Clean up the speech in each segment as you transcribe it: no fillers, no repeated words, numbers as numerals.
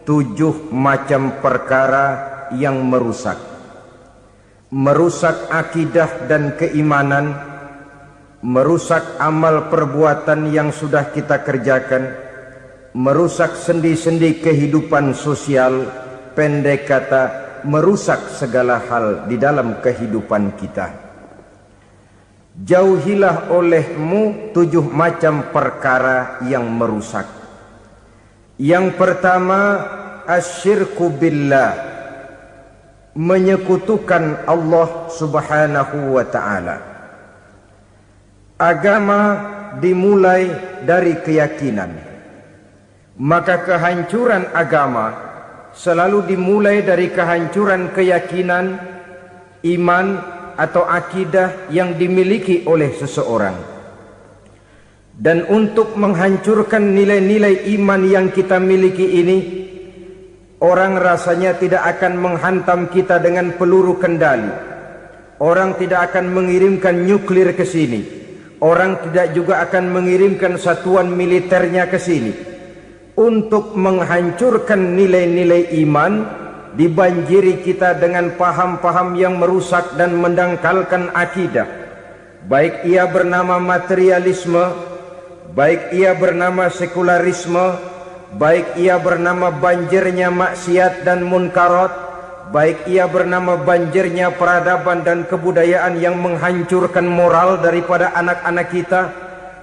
7 macam perkara yang merusak akidah dan keimanan, merusak amal perbuatan yang sudah kita kerjakan, merusak sendi-sendi kehidupan sosial, pendek kata merusak segala hal di dalam kehidupan kita. Jauhilah olehmu 7 macam perkara yang merusak. Yang pertama, asyirku billah, menyekutukan Allah subhanahu wa ta'ala. Agama dimulai dari keyakinan, maka kehancuran agama selalu dimulai dari kehancuran keyakinan, iman atau akidah yang dimiliki oleh seseorang. Dan untuk menghancurkan nilai-nilai iman yang kita miliki ini, orang rasanya tidak akan menghantam kita dengan peluru kendali. Orang tidak akan mengirimkan nuklir ke sini. Orang tidak juga akan mengirimkan satuan militernya ke sini. Untuk menghancurkan nilai-nilai iman, dibanjiri kita dengan paham-paham yang merusak dan mendangkalkan akidah. Baik ia bernama materialisme, baik ia bernama sekularisme, baik ia bernama banjirnya maksiat dan munkarat, baik ia bernama banjirnya peradaban dan kebudayaan yang menghancurkan moral daripada anak-anak kita,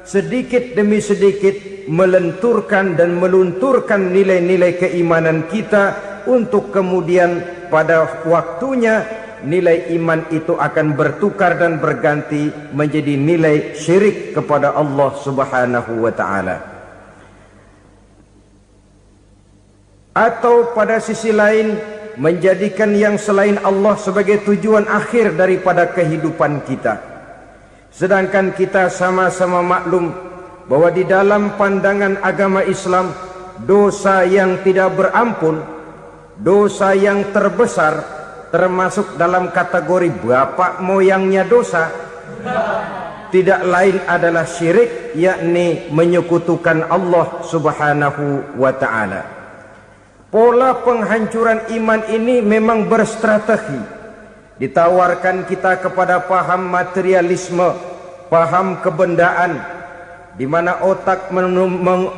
sedikit demi sedikit melenturkan dan melunturkan nilai-nilai keimanan kita, untuk kemudian pada waktunya nilai iman itu akan bertukar dan berganti menjadi nilai syirik kepada Allah subhanahu wa ta'ala. Atau pada sisi lain, menjadikan yang selain Allah sebagai tujuan akhir daripada kehidupan kita. Sedangkan kita sama-sama maklum bahwa di dalam pandangan agama Islam, dosa yang tidak berampun, dosa yang terbesar, termasuk dalam kategori bapak moyangnya dosa, tidak lain adalah syirik, yakni menyekutukan Allah subhanahu wa ta'ala. Pola penghancuran iman ini memang berstrategi. Ditawarkan kita kepada paham materialisme, paham kebendaan, di mana otak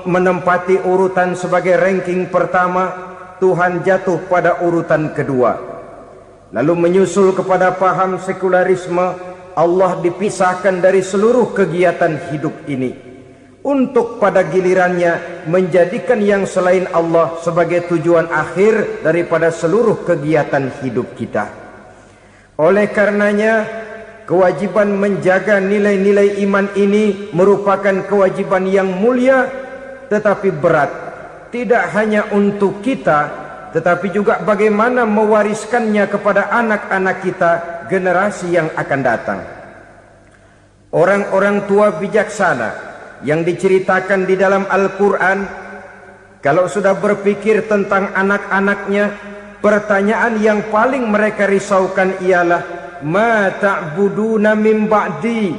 menempati urutan sebagai ranking pertama, Tuhan jatuh pada urutan kedua. Lalu menyusul kepada paham sekularisme, Allah dipisahkan dari seluruh kegiatan hidup ini, untuk pada gilirannya menjadikan yang selain Allah sebagai tujuan akhir daripada seluruh kegiatan hidup kita. Oleh karenanya, kewajiban menjaga nilai-nilai iman ini merupakan kewajiban yang mulia tetapi berat, tidak hanya untuk kita, tetapi juga bagaimana mewariskannya kepada anak-anak kita, generasi yang akan datang. Orang-orang tua bijaksana yang diceritakan di dalam Al-Quran, kalau sudah berpikir tentang anak-anaknya, pertanyaan yang paling mereka risaukan ialah, ma ta'buduna min ba'di.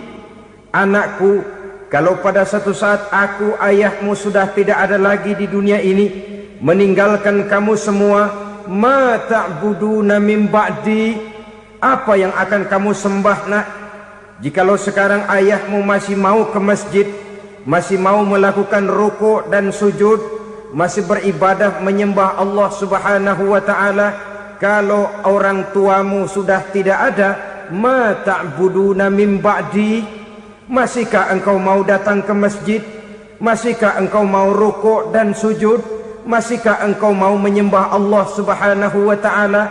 Anakku, kalau pada satu saat aku, ayahmu sudah tidak ada lagi di dunia ini, meninggalkan kamu semua, ma ta'buduna min ba'di, apa yang akan kamu sembah nak? Jikalau sekarang ayahmu masih mau ke masjid, masih mau melakukan rukuk dan sujud, masih beribadah menyembah Allah subhanahu wa ta'ala, kalau orang tuamu sudah tidak ada, ma ta'buduna min ba'di, masihkah engkau mau datang ke masjid? Masihkah engkau mau rukuk dan sujud? Masihkah engkau mau menyembah Allah subhanahu wa ta'ala?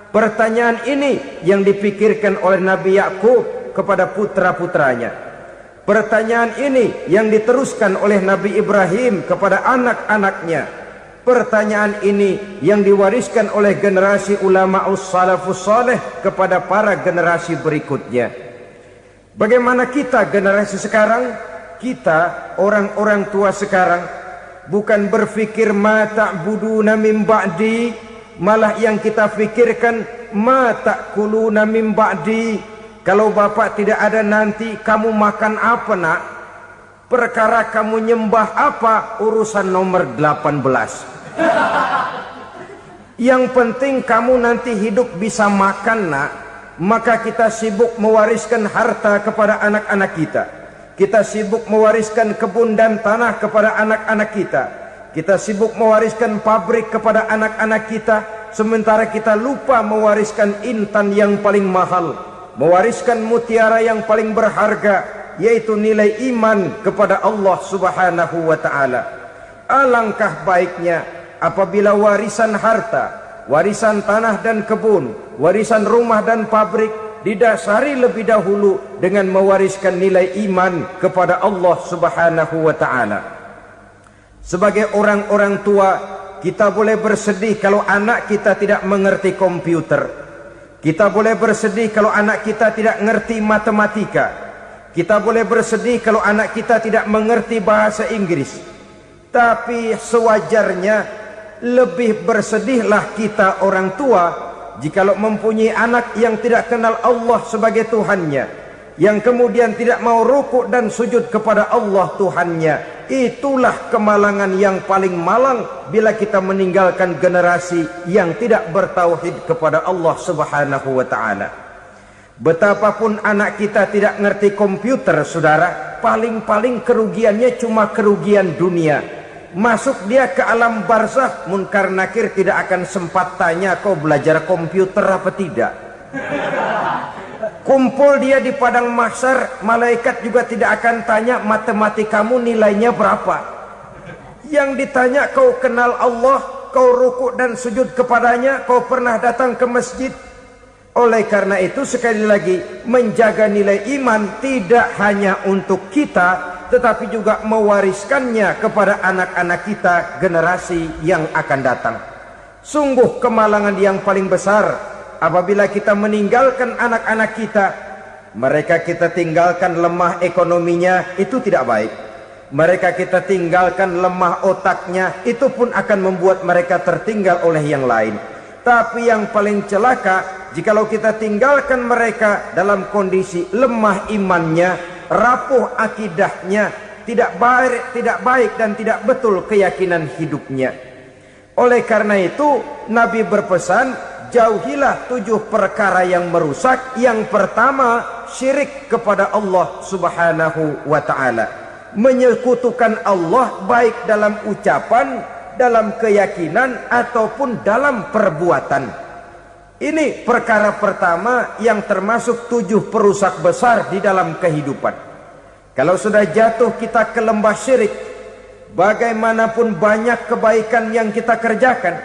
Pertanyaan ini yang dipikirkan oleh Nabi Yakub kepada putra-putranya. Pertanyaan ini yang diteruskan oleh Nabi Ibrahim kepada anak-anaknya. Pertanyaan ini yang diwariskan oleh generasi ulama'us salafus saleh kepada para generasi berikutnya. Bagaimana kita generasi sekarang? Kita orang-orang tua sekarang bukan berfikir ma ta'buduna min ba'di, malah yang kita fikirkan ma ta'kuluna min ba'di. Kalau bapak tidak ada nanti kamu makan apa nak? Perkara kamu nyembah apa urusan nomor 18. Yang penting kamu nanti hidup bisa makan, nak. Maka kita sibuk mewariskan harta kepada anak-anak kita. Kita sibuk mewariskan kebun dan tanah kepada anak-anak kita. Kita sibuk mewariskan pabrik kepada anak-anak kita, sementara kita lupa mewariskan intan yang paling mahal, mewariskan mutiara yang paling berharga, yaitu nilai iman kepada Allah Subhanahu wa ta'ala. Alangkah baiknya apabila warisan harta, warisan tanah dan kebun, warisan rumah dan pabrik didasari lebih dahulu dengan mewariskan nilai iman kepada Allah Subhanahu wa ta'ala. Sebagai orang-orang tua, kita boleh bersedih kalau anak kita tidak mengerti komputer. Kita boleh bersedih kalau anak kita tidak mengerti matematika. Kita boleh bersedih kalau anak kita tidak mengerti bahasa Inggris. Tapi sewajarnya lebih bersedihlah kita orang tua jikalau mempunyai anak yang tidak kenal Allah sebagai Tuhannya, yang kemudian tidak mau rukuk dan sujud kepada Allah Tuhannya. Itulah kemalangan yang paling malang bila kita meninggalkan generasi yang tidak bertauhid kepada Allah Subhanahu wa ta'ala. Betapapun anak kita tidak ngerti komputer, saudara, paling-paling kerugiannya cuma kerugian dunia. Masuk dia ke alam barzakh, munkar nakir tidak akan sempat tanya kau belajar komputer apa tidak. Kumpul dia di padang mahsyar, malaikat juga tidak akan tanya matematikamu nilainya berapa. Yang ditanya kau kenal Allah, kau rukuk dan sujud kepadanya, kau pernah datang ke masjid. Oleh karena itu sekali lagi, menjaga nilai iman tidak hanya untuk kita, tetapi juga mewariskannya kepada anak-anak kita, generasi yang akan datang. Sungguh kemalangan yang paling besar apabila kita meninggalkan anak-anak kita, mereka kita tinggalkan lemah ekonominya, itu tidak baik. Mereka kita tinggalkan lemah otaknya, itu pun akan membuat mereka tertinggal oleh yang lain. Tapi yang paling celaka, jikalau kita tinggalkan mereka dalam kondisi lemah imannya, rapuh akidahnya, tidak baik dan tidak betul keyakinan hidupnya. Oleh karena itu Nabi berpesan, jauhilah 7 perkara yang merusak. Yang pertama, syirik kepada Allah Subhanahu wa ta'ala. Menyekutukan Allah baik dalam ucapan, dalam keyakinan, ataupun dalam perbuatan. Ini perkara pertama yang termasuk 7 perusak besar di dalam kehidupan. Kalau sudah jatuh kita ke lembah syirik, bagaimanapun banyak kebaikan yang kita kerjakan,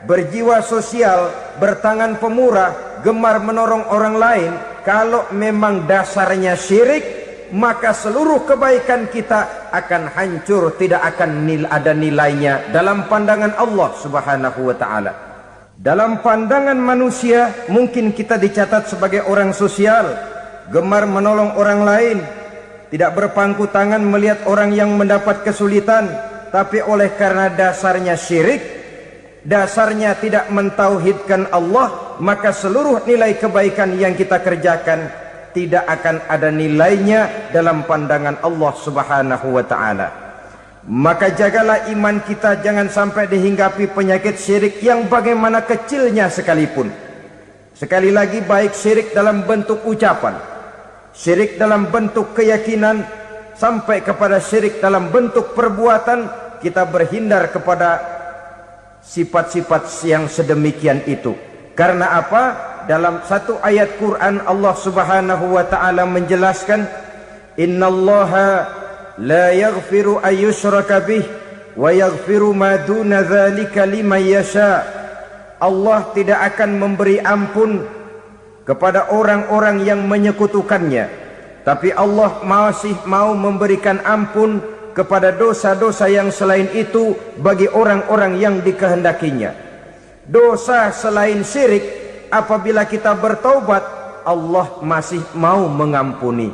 berjiwa sosial, bertangan pemurah, gemar menolong orang lain, kalau memang dasarnya syirik, maka seluruh kebaikan kita akan hancur, tidak akan ada nilainya dalam pandangan Allah Subhanahu wa ta'ala. Dalam pandangan manusia, mungkin kita dicatat sebagai orang sosial, gemar menolong orang lain, tidak berpangku tangan melihat orang yang mendapat kesulitan, tapi oleh karena dasarnya syirik, dasarnya tidak mentauhidkan Allah, maka seluruh nilai kebaikan yang kita kerjakan tidak akan ada nilainya dalam pandangan Allah Subhanahu wa ta'ala. Maka jagalah iman kita jangan sampai dihinggapi penyakit syirik yang bagaimana kecilnya sekalipun. Sekali lagi, baik syirik dalam bentuk ucapan, syirik dalam bentuk keyakinan, sampai kepada syirik dalam bentuk perbuatan, kita berhindar kepada sifat-sifat yang sedemikian itu. Karena apa? Dalam satu ayat Quran Allah Subhanahu wa ta'ala menjelaskan, innallaha la yaghfiru ayyushraka bih wa yaghfiru ma duna dzalika liman yasha. Allah tidak akan memberi ampun kepada orang-orang yang menyekutukannya, tapi Allah masih mau memberikan ampun kepada dosa-dosa yang selain itu bagi orang-orang yang dikehendakinya. Dosa selain syirik, apabila kita bertaubat, Allah masih mau mengampuni.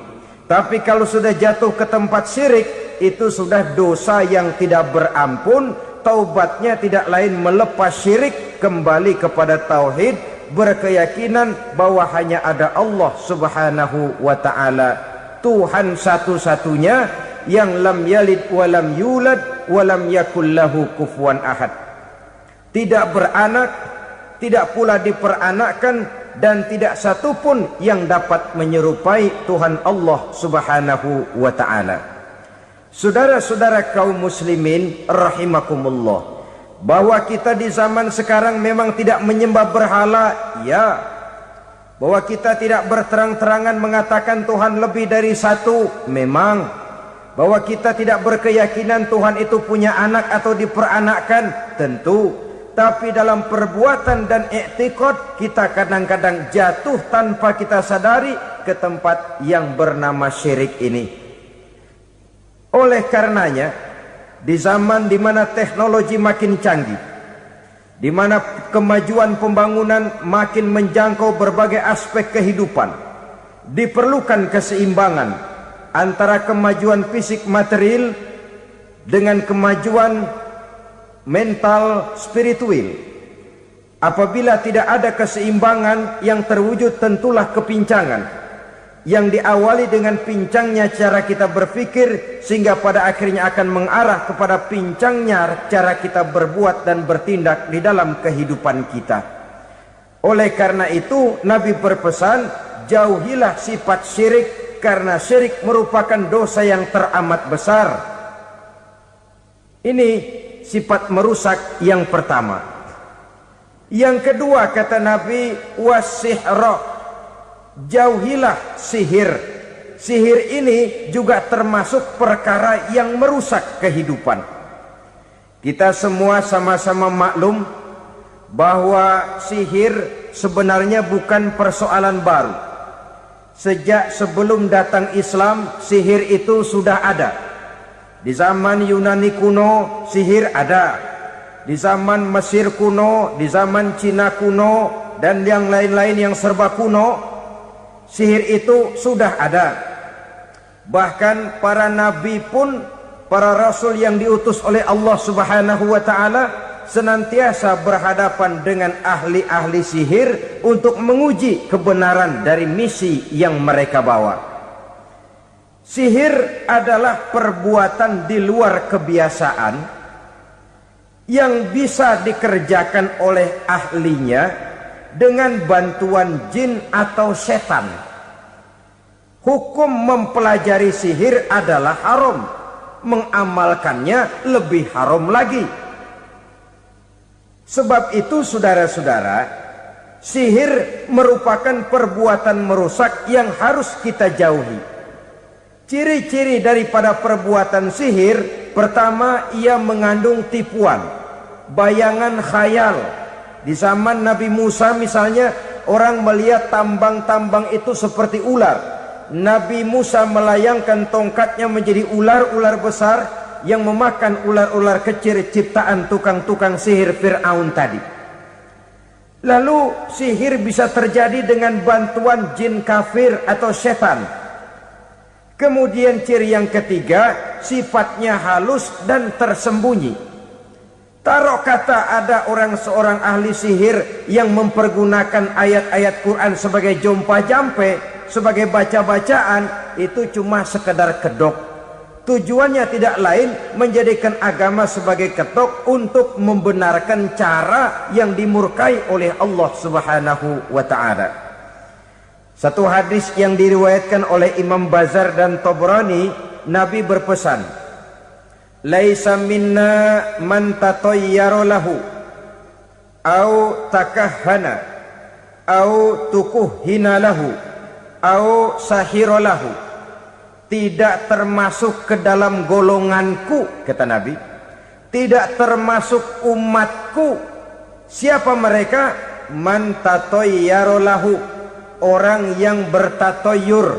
Tapi kalau sudah jatuh ke tempat syirik, itu sudah dosa yang tidak berampun. Taubatnya tidak lain melepas syirik, kembali kepada tauhid, berkeyakinan bahwa hanya ada Allah Subhanahu wa ta'ala, Tuhan satu-satunya, yang lam yalid walam yulad walam yakul lahu kufuwan ahad. Tidak beranak, tidak pula diperanakkan, dan tidak satu pun yang dapat menyerupai Tuhan Allah Subhanahu wa ta'ala. Saudara-saudara kaum muslimin rahimakumullah, bahwa kita di zaman sekarang memang tidak menyembah berhala, ya. Bahwa kita tidak berterang-terangan mengatakan Tuhan lebih dari satu, memang. Bahwa kita tidak berkeyakinan Tuhan itu punya anak atau diperanakkan, tentu. Tapi dalam perbuatan dan i'tiqad kita kadang-kadang jatuh tanpa kita sadari ke tempat yang bernama syirik ini. Oleh karenanya, di zaman di mana teknologi makin canggih, di mana kemajuan pembangunan makin menjangkau berbagai aspek kehidupan, diperlukan keseimbangan antara kemajuan fisik material dengan kemajuan mental spiritual. Apabila tidak ada keseimbangan yang terwujud, tentulah kepincangan yang diawali dengan pincangnya cara kita berpikir, sehingga pada akhirnya akan mengarah kepada pincangnya cara kita berbuat dan bertindak di dalam kehidupan kita. Oleh karena itu Nabi berpesan, jauhilah sifat syirik, karena syirik merupakan dosa yang teramat besar. Ini sifat merusak yang pertama. Yang kedua kata Nabi, wasihra, jauhilah sihir. Sihir ini juga termasuk perkara yang merusak kehidupan. Kita semua sama-sama maklum bahwa sihir sebenarnya bukan persoalan baru. Sejak sebelum datang Islam, sihir itu sudah ada. Di zaman Yunani kuno sihir ada, di zaman Mesir kuno, di zaman Cina kuno, dan yang lain-lain yang serba kuno, sihir itu sudah ada. Bahkan para nabi pun, para rasul yang diutus oleh Allah Subhanahu wa ta'ala, senantiasa berhadapan dengan ahli-ahli sihir untuk menguji kebenaran dari misi yang mereka bawa. Sihir adalah perbuatan di luar kebiasaan yang bisa dikerjakan oleh ahlinya dengan bantuan jin atau setan. Hukum mempelajari sihir adalah haram, mengamalkannya lebih haram lagi. Sebab itu saudara-saudara, sihir merupakan perbuatan merusak yang harus kita jauhi. Ciri-ciri daripada perbuatan sihir, pertama, ia mengandung tipuan, bayangan khayal. Di zaman Nabi Musa misalnya, orang melihat tambang-tambang itu seperti ular. Nabi Musa melayangkan tongkatnya menjadi ular-ular besar yang memakan ular-ular kecil ciptaan tukang-tukang sihir Fir'aun tadi. Lalu sihir bisa terjadi dengan bantuan jin kafir atau setan. Kemudian ciri yang ketiga, sifatnya halus dan tersembunyi. Taruh kata ada seorang ahli sihir yang mempergunakan ayat-ayat Quran sebagai jompa-jampe, sebagai baca-bacaan, itu cuma sekedar kedok. Tujuannya tidak lain menjadikan agama sebagai ketok untuk membenarkan cara yang dimurkai oleh Allah Subhanahu wa ta'ala. Satu hadis yang diriwayatkan oleh Imam Bazar dan Tabrani, Nabi berpesan, laisa minna man tatayyara lahu au takahhana au tukuhhina lahu au sahira lahu. Tidak termasuk ke dalam golonganku, kata Nabi. Tidak termasuk umatku. Siapa mereka? Man tatayyara lahu, orang yang bertatoyur.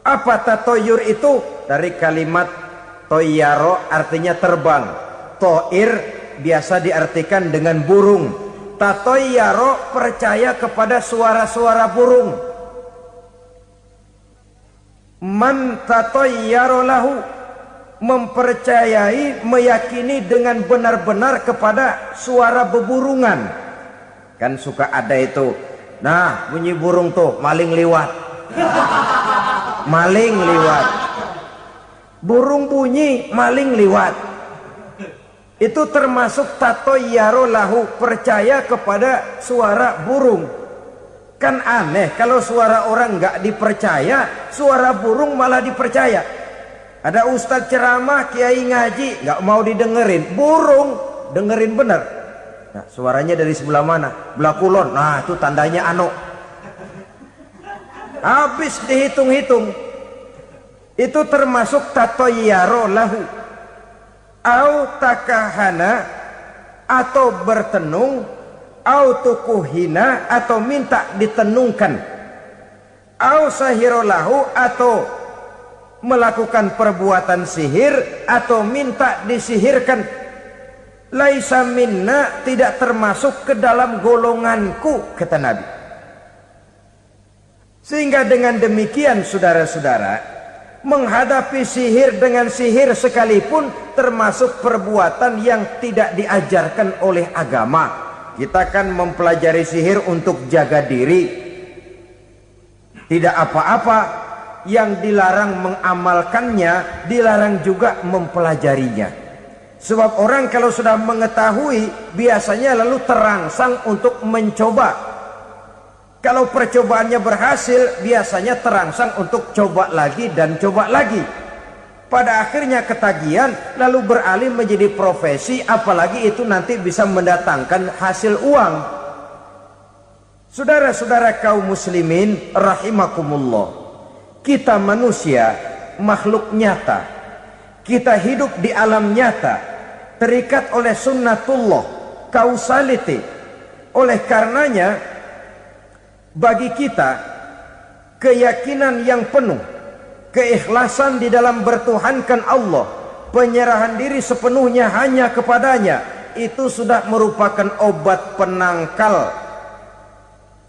Apa tatoyur itu? Dari kalimat toyaro, artinya terbang. Toir biasa diartikan dengan burung. Tatoyaro percaya kepada suara-suara burung. Man tatoyaro lahu, mempercayai, meyakini dengan benar-benar kepada suara beburungan. Kan suka ada itu, nah bunyi burung tuh, maling liwat. Maling liwat. Burung bunyi, maling liwat. Itu termasuk tatoyyaro lahu, percaya kepada suara burung. Kan aneh kalau suara orang nggak dipercaya, suara burung malah dipercaya. Ada ustadz ceramah, kiai ngaji, nggak mau didengerin, burung dengerin bener. Nah, suaranya dari sebelah mana? Belah kulon. Nah, itu tandanya ano. Habis dihitung-hitung. Itu termasuk tatoyyaro lahu. Au takahana, atau bertenung, au tukuhina, atau minta ditenungkan, au sahirolahu, atau melakukan perbuatan sihir, atau minta disihirkan. Laisa minna, tidak termasuk ke dalam golonganku, kata Nabi. Sehingga dengan demikian saudara-saudara, menghadapi sihir dengan sihir sekalipun termasuk perbuatan yang tidak diajarkan oleh agama. Kita kan mempelajari sihir untuk jaga diri, tidak apa-apa. Yang dilarang mengamalkannya, dilarang juga mempelajarinya. Sebab orang kalau sudah mengetahui, biasanya lalu terangsang untuk mencoba. Kalau percobaannya berhasil, biasanya terangsang untuk coba lagi dan coba lagi. Pada akhirnya ketagihan, lalu beralih menjadi profesi, apalagi itu nanti bisa mendatangkan hasil uang. Saudara-saudara kaum muslimin rahimakumullah, kita manusia makhluk nyata. Kita hidup di alam nyata, terikat oleh sunnatullah, causality. Oleh karenanya, bagi kita keyakinan yang penuh, keikhlasan di dalam bertuhankan Allah, penyerahan diri sepenuhnya hanya kepadanya, itu sudah merupakan obat penangkal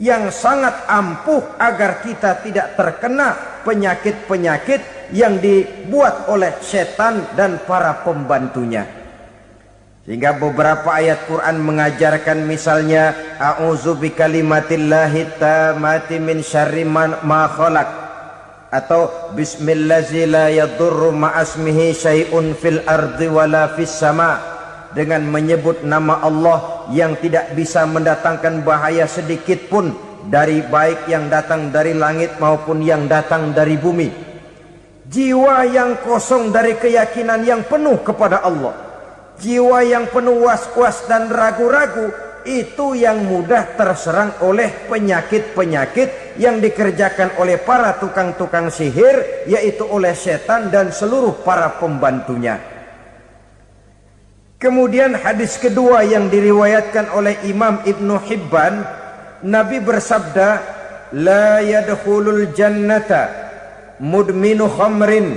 yang sangat ampuh agar kita tidak terkena penyakit-penyakit yang dibuat oleh setan dan para pembantunya. Sehingga beberapa ayat Quran mengajarkan, misalnya a'udzu bikalimatillahi tammati min syarri ma khalaq, atau bismillazi la yadurru ma'asmihi syai'un fil ardi wala fis sama, dengan menyebut nama Allah yang tidak bisa mendatangkan bahaya sedikit pun, dari baik yang datang dari langit maupun yang datang dari bumi. Jiwa yang kosong dari keyakinan yang penuh kepada Allah, jiwa yang penuh was-was dan ragu-ragu, itu yang mudah terserang oleh penyakit-penyakit yang dikerjakan oleh para tukang-tukang sihir, yaitu oleh setan dan seluruh para pembantunya. Kemudian hadis kedua yang diriwayatkan oleh Imam Ibnu Hibban, Nabi bersabda, la yadkhulul jannata mudminu khamrin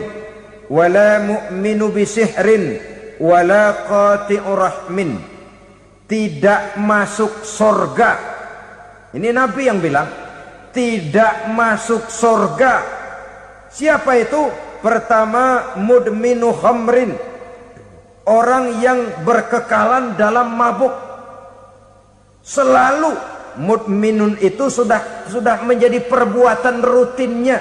wala mu'minu bisihrin wala qati'u rahmin. Tidak masuk surga. Ini Nabi yang bilang, tidak masuk surga. Siapa itu? Pertama, mudminu khamrin, orang yang berkekalan dalam mabuk. Selalu mudminun itu sudah menjadi perbuatan rutinnya,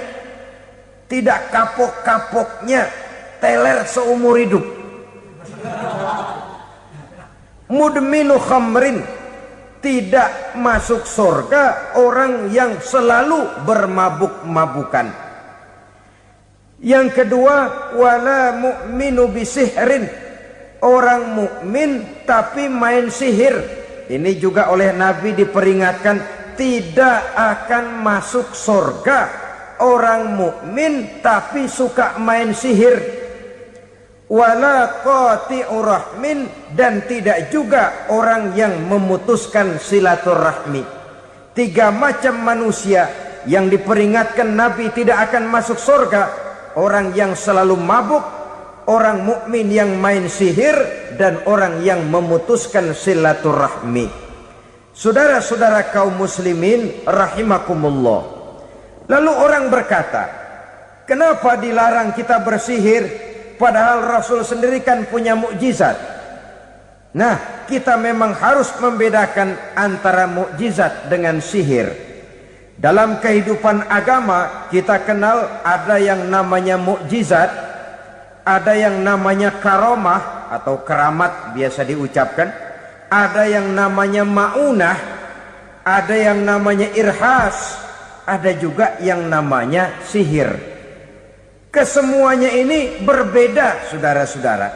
tidak kapok-kapoknya, teler seumur hidup. Mudminu khamrin, tidak masuk surga orang yang selalu bermabuk-mabukan. Yang kedua, wala mu'minu bisihrin, orang mukmin tapi main sihir. Ini juga oleh Nabi diperingatkan, tidak akan masuk surga orang mukmin tapi suka main sihir. Wala qati'u rahmin, dan tidak juga orang yang memutuskan silaturahmi. Tiga macam manusia yang diperingatkan Nabi tidak akan masuk surga: orang yang selalu mabuk, orang mukmin yang main sihir, dan orang yang memutuskan silaturahmi. Saudara-saudara kaum muslimin rahimakumullah. Lalu orang berkata, kenapa dilarang kita bersihir? Padahal Rasul sendiri kan punya mukjizat. Nah, kita memang harus membedakan antara mukjizat dengan sihir. Dalam kehidupan agama kita kenal ada yang namanya mukjizat, Ada yang namanya karomah atau keramat biasa diucapkan, ada yang namanya maunah, ada yang namanya irhas, ada juga yang namanya sihir. Kesemuanya ini berbeda, saudara-saudara.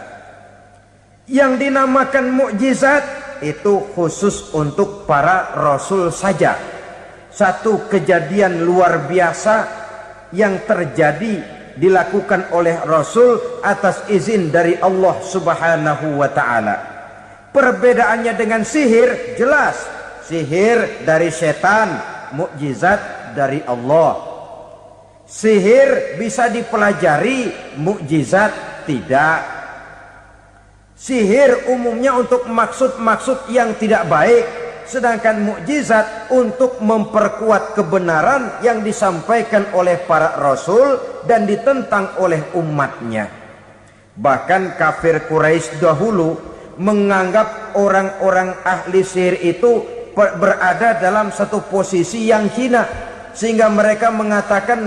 Yang dinamakan mukjizat itu khusus untuk para rasul saja. Satu kejadian luar biasa yang terjadi dilakukan oleh Rasul atas izin dari Allah Subhanahu wa ta'ala. Perbedaannya dengan sihir jelas. Sihir dari setan, mukjizat dari Allah. Sihir bisa dipelajari, mukjizat tidak. Sihir umumnya untuk maksud-maksud yang tidak baik, sedangkan mukjizat untuk memperkuat kebenaran yang disampaikan oleh para rasul dan ditentang oleh umatnya. Bahkan kafir Quraisy dahulu menganggap orang-orang ahli sihir itu berada dalam satu posisi yang hina, sehingga mereka mengatakan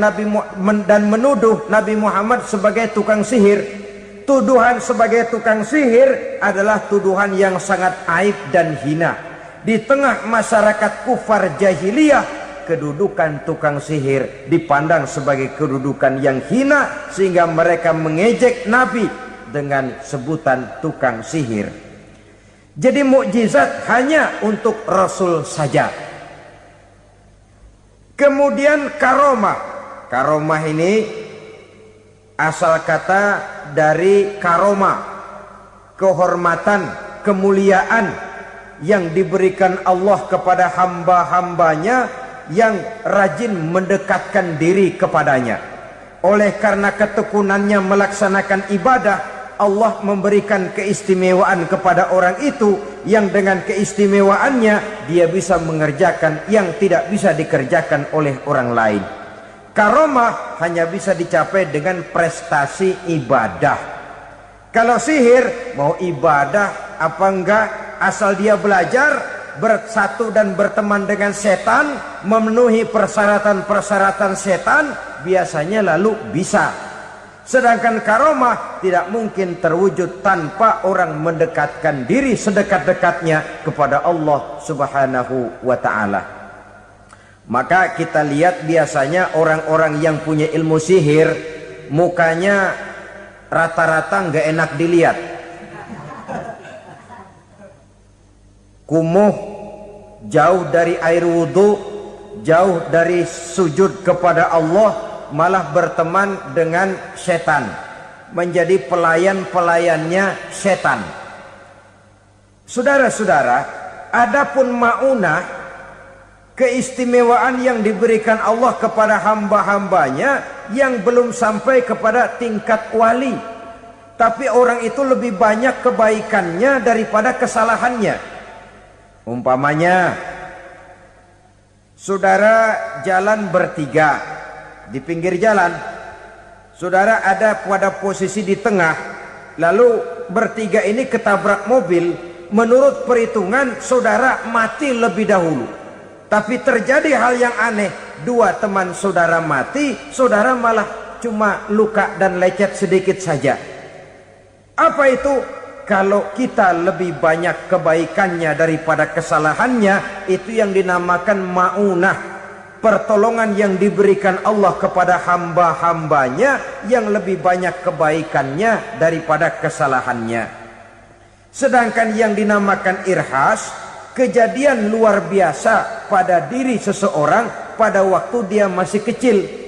dan menuduh Nabi Muhammad sebagai tukang sihir. Tuduhan sebagai tukang sihir adalah tuduhan yang sangat aib dan hina. Di tengah masyarakat kufar jahiliyah, kedudukan tukang sihir dipandang sebagai kedudukan yang hina, sehingga mereka mengejek Nabi dengan sebutan tukang sihir. Jadi mukjizat hanya untuk Rasul saja. Kemudian karomah. Karomah ini asal kata dari karoma, kehormatan, kemuliaan yang diberikan Allah kepada hamba-hambanya yang rajin mendekatkan diri kepadanya. Oleh karena ketekunannya melaksanakan ibadah, Allah memberikan keistimewaan kepada orang itu, yang dengan keistimewaannya dia bisa mengerjakan yang tidak bisa dikerjakan oleh orang lain. Karomah hanya bisa dicapai dengan prestasi ibadah. Kalau sihir, mau ibadah apa enggak, asal dia belajar, bersatu dan berteman dengan setan, memenuhi persyaratan-persyaratan setan, biasanya lalu bisa. Sedangkan karomah tidak mungkin terwujud tanpa orang mendekatkan diri sedekat-dekatnya kepada Allah Subhanahu wa ta'ala. Maka kita lihat biasanya orang-orang yang punya ilmu sihir, mukanya rata-rata nggak enak dilihat. Kumuh, jauh dari air wudhu, jauh dari sujud kepada Allah, malah berteman dengan setan, menjadi pelayan-pelayannya setan. Saudara-saudara, adapun maunah, keistimewaan yang diberikan Allah kepada hamba-hambanya yang belum sampai kepada tingkat wali, tapi orang itu lebih banyak kebaikannya daripada kesalahannya. Umpamanya, saudara jalan bertiga di pinggir jalan, saudara ada pada posisi di tengah, lalu bertiga ini ketabrak mobil. Menurut perhitungan saudara mati lebih dahulu. Tapi terjadi hal yang aneh, dua teman saudara mati, saudara malah cuma luka dan lecet sedikit saja. Apa itu? Kalau kita lebih banyak kebaikannya daripada kesalahannya, itu yang dinamakan maunah, pertolongan yang diberikan Allah kepada hamba-hambanya yang lebih banyak kebaikannya daripada kesalahannya. Sedangkan yang dinamakan irhas, kejadian luar biasa pada diri seseorang pada waktu dia masih kecil,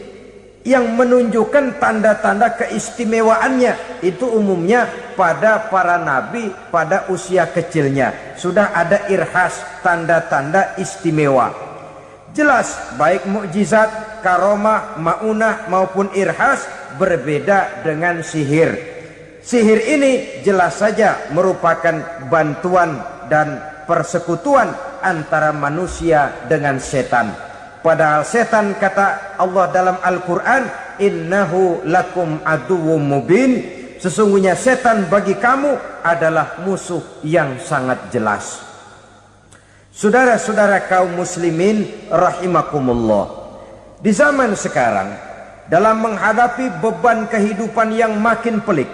yang menunjukkan tanda-tanda keistimewaannya. Itu umumnya pada para nabi pada usia kecilnya sudah ada irhas, tanda-tanda istimewa. Jelas baik mukjizat, karomah, maunah maupun irhas berbeda dengan sihir. Sihir ini jelas saja merupakan bantuan dan persekutuan antara manusia dengan setan. Padahal setan, kata Allah dalam Al-Quran, innahu lakum aduwwum mubin, sesungguhnya setan bagi kamu adalah musuh yang sangat jelas. Saudara-saudara kaum muslimin rahimakumullah, di zaman sekarang dalam menghadapi beban kehidupan yang makin pelik,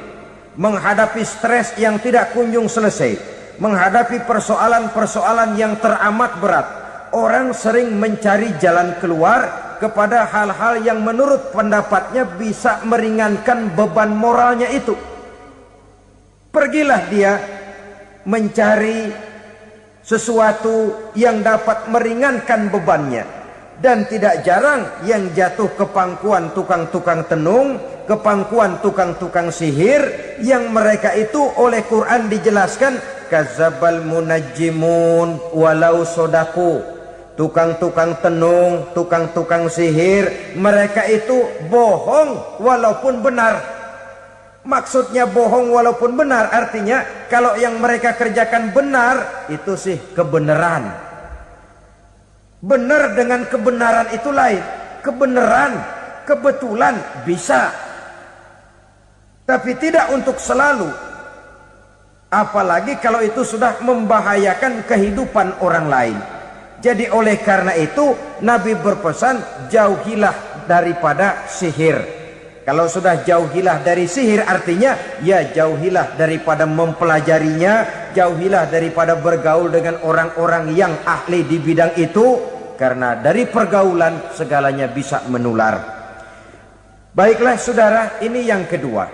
menghadapi stres yang tidak kunjung selesai, menghadapi persoalan-persoalan yang teramat berat, orang sering mencari jalan keluar kepada hal-hal yang menurut pendapatnya bisa meringankan beban moralnya itu. Pergilah dia mencari sesuatu yang dapat meringankan bebannya. Dan tidak jarang yang jatuh ke pangkuan tukang-tukang tenung, ke pangkuan tukang-tukang sihir, yang mereka itu oleh Quran dijelaskan kadzabal munajjimun walau sodaku. Tukang-tukang tenung, tukang-tukang sihir, mereka itu bohong walaupun benar. Maksudnya bohong walaupun benar artinya kalau yang mereka kerjakan benar, itu sih kebenaran. Benar dengan kebenaran itu lain. Kebenaran, kebetulan bisa, tapi tidak untuk selalu. Apalagi kalau itu sudah membahayakan kehidupan orang lain. Jadi oleh karena itu Nabi berpesan, jauhilah daripada sihir. Kalau sudah jauhilah dari sihir artinya ya jauhilah daripada mempelajarinya, jauhilah daripada bergaul dengan orang-orang yang ahli di bidang itu, karena dari pergaulan segalanya bisa menular. Baiklah saudara, ini yang kedua.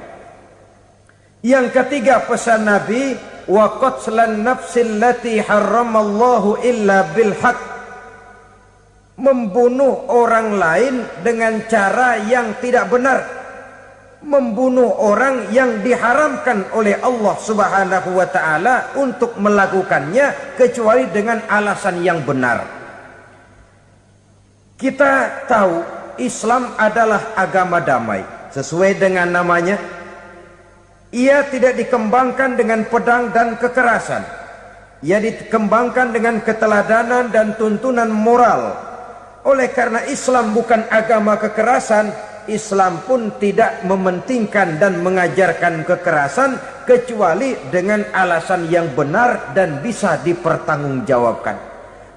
Yang ketiga pesan Nabi, wa qatlan nafsil lati harramallahu illa bil haq. Membunuh orang lain dengan cara yang tidak benar, membunuh orang yang diharamkan oleh Allah Subhanahu wa taala untuk melakukannya kecuali dengan alasan yang benar. Kita tahu Islam adalah agama damai sesuai dengan namanya. Ia tidak dikembangkan dengan pedang dan kekerasan. Ia dikembangkan dengan keteladanan dan tuntunan moral. Oleh karena Islam bukan agama kekerasan, Islam pun tidak mementingkan dan mengajarkan kekerasan kecuali dengan alasan yang benar dan bisa dipertanggungjawabkan.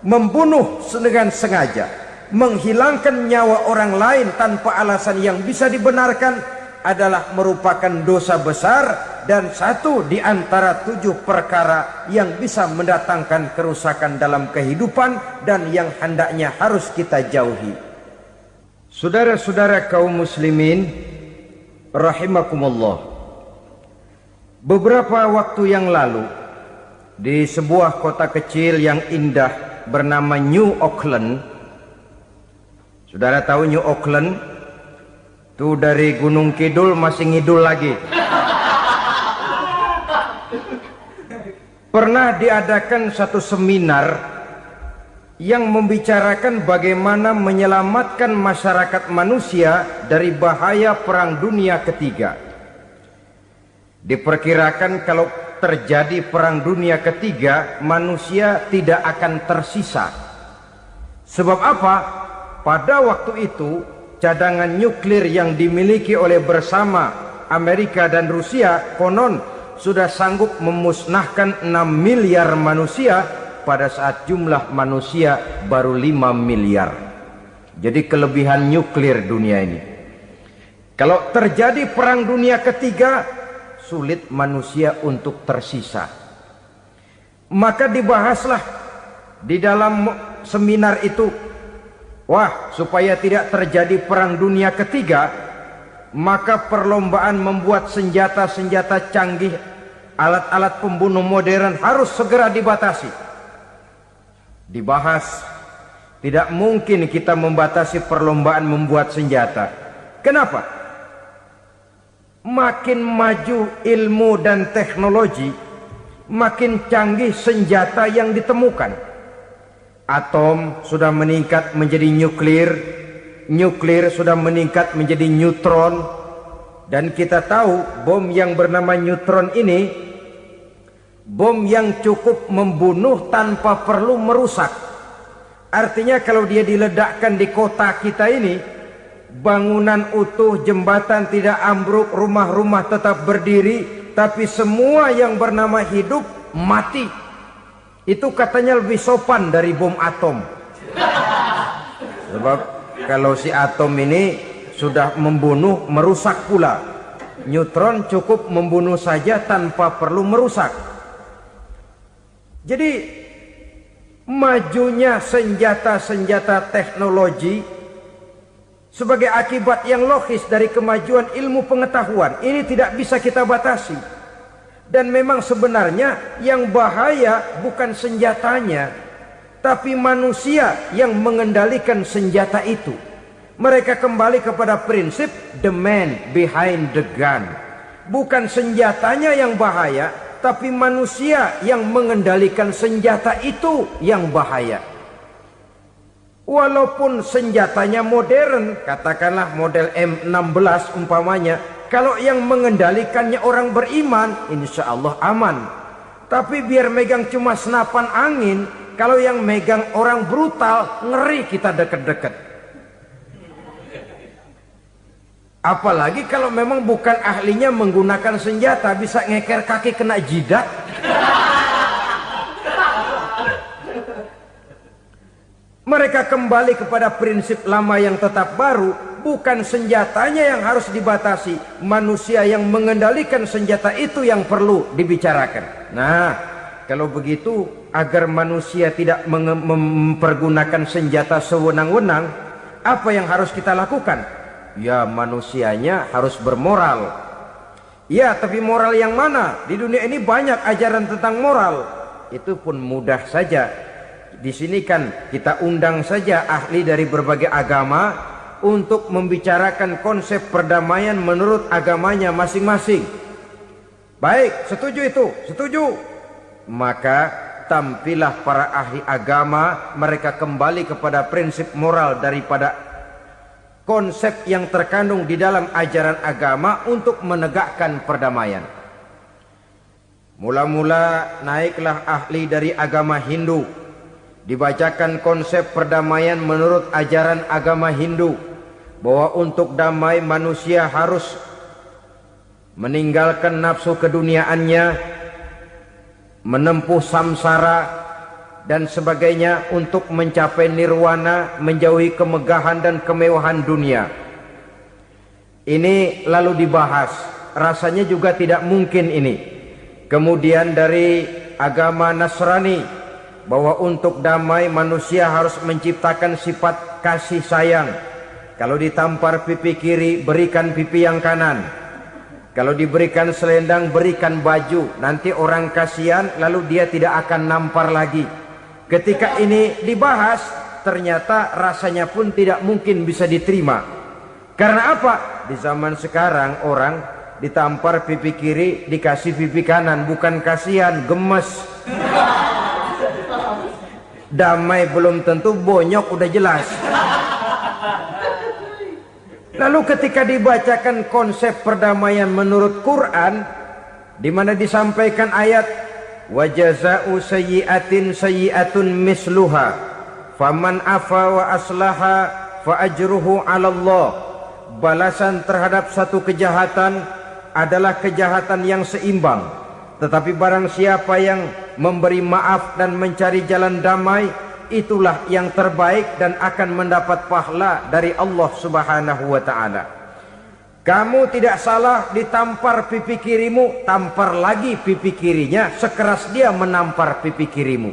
Membunuh dengan sengaja, menghilangkan nyawa orang lain tanpa alasan yang bisa dibenarkan adalah merupakan dosa besar dan satu di antara 7 perkara yang bisa mendatangkan kerusakan dalam kehidupan dan yang hendaknya harus kita jauhi. Saudara-saudara kaum muslimin rahimakumullah, beberapa waktu yang lalu di sebuah kota kecil yang indah bernama New Auckland. Saudara tahu New Auckland? Itu dari Gunung Kidul masih ngidul lagi. Pernah diadakan satu seminar yang membicarakan bagaimana menyelamatkan masyarakat manusia dari bahaya Perang Dunia Ketiga. Diperkirakan kalau terjadi Perang Dunia Ketiga, manusia tidak akan tersisa. Sebab apa? Pada waktu itu cadangan nuklir yang dimiliki oleh bersama Amerika dan Rusia konon sudah sanggup memusnahkan 6 miliar manusia pada saat jumlah manusia baru 5 miliar. Jadi kelebihan nuklir dunia ini. Kalau terjadi Perang Dunia Ketiga, sulit manusia untuk tersisa. Maka dibahaslah di dalam seminar itu, wah, supaya tidak terjadi Perang Dunia Ketiga, maka perlombaan membuat senjata-senjata canggih, alat-alat pembunuh modern harus segera dibatasi. Dibahas, tidak mungkin kita membatasi perlombaan membuat senjata. Kenapa? Makin maju ilmu dan teknologi, makin canggih senjata yang ditemukan. Atom sudah meningkat menjadi nuklir, nuklir sudah meningkat menjadi neutron, dan kita tahu bom yang bernama neutron ini bom yang cukup membunuh tanpa perlu merusak. Artinya kalau dia diledakkan di kota kita ini, bangunan utuh, jembatan tidak ambruk, rumah-rumah tetap berdiri, tapi semua yang bernama hidup mati. Itu katanya lebih sopan dari bom atom. Sebab kalau si atom ini sudah membunuh, merusak pula. Neutron cukup membunuh saja tanpa perlu merusak. Jadi majunya senjata-senjata teknologi sebagai akibat yang logis dari kemajuan ilmu pengetahuan ini tidak bisa kita batasi. Dan memang sebenarnya yang bahaya bukan senjatanya, tapi manusia yang mengendalikan senjata itu. Mereka kembali kepada prinsip the man behind the gun. Bukan senjatanya yang bahaya, tapi manusia yang mengendalikan senjata itu yang bahaya. Walaupun senjatanya modern, katakanlah model M16 umpamanya, kalau yang mengendalikannya orang beriman, insya Allah aman. Tapi biar megang cuma senapan angin, kalau yang megang orang brutal, ngeri kita deket-deket. Apalagi kalau memang bukan ahlinya menggunakan senjata, bisa ngeker kaki kena jidat. Mereka kembali kepada prinsip lama yang tetap baru. Bukan senjatanya yang harus dibatasi, manusia yang mengendalikan senjata itu yang perlu dibicarakan. Nah, kalau begitu, agar manusia tidak mempergunakan senjata sewenang-wenang, apa yang harus kita lakukan? Ya, manusianya harus bermoral. Ya, tapi moral yang mana? Di dunia ini banyak ajaran tentang moral. Itu pun mudah saja. Di sini kan kita undang saja ahli dari berbagai agama untuk membicarakan konsep perdamaian menurut agamanya masing-masing. Baik, setuju itu, setuju. Maka tampillah para ahli agama, mereka kembali kepada prinsip moral daripada konsep yang terkandung di dalam ajaran agama untuk menegakkan perdamaian. Mula-mula naiklah ahli dari agama Hindu. Dibacakan konsep perdamaian menurut ajaran agama Hindu, bahwa untuk damai manusia harus meninggalkan nafsu keduniaannya, menempuh samsara dan sebagainya untuk mencapai nirwana, menjauhi kemegahan dan kemewahan dunia. Ini lalu dibahas, rasanya juga tidak mungkin ini. Kemudian dari agama Nasrani, bahwa untuk damai manusia harus menciptakan sifat kasih sayang. Kalau ditampar pipi kiri, berikan pipi yang kanan. Kalau diberikan selendang, berikan baju. Nanti orang kasihan, lalu dia tidak akan nampar lagi. Ketika ini dibahas, ternyata rasanya pun tidak mungkin bisa diterima. Karena apa? Di zaman sekarang orang ditampar pipi kiri, dikasih pipi kanan. Bukan kasihan, gemes. Damai belum tentu, bonyok udah jelas. Lalu ketika dibacakan konsep perdamaian menurut Quran, di mana disampaikan ayat wa jazaa'u sayyi'atin sayyi'atun misluha faman afa wa aslaha fa ajruhu 'ala Allah. Balasan terhadap satu kejahatan adalah kejahatan yang seimbang. Tetapi barang siapa yang memberi maaf dan mencari jalan damai, itulah yang terbaik dan akan mendapat pahala dari Allah Subhanahu wa ta'ala. Kamu tidak salah ditampar pipi kirimu, tampar lagi pipi kirinya sekeras dia menampar pipi kirimu.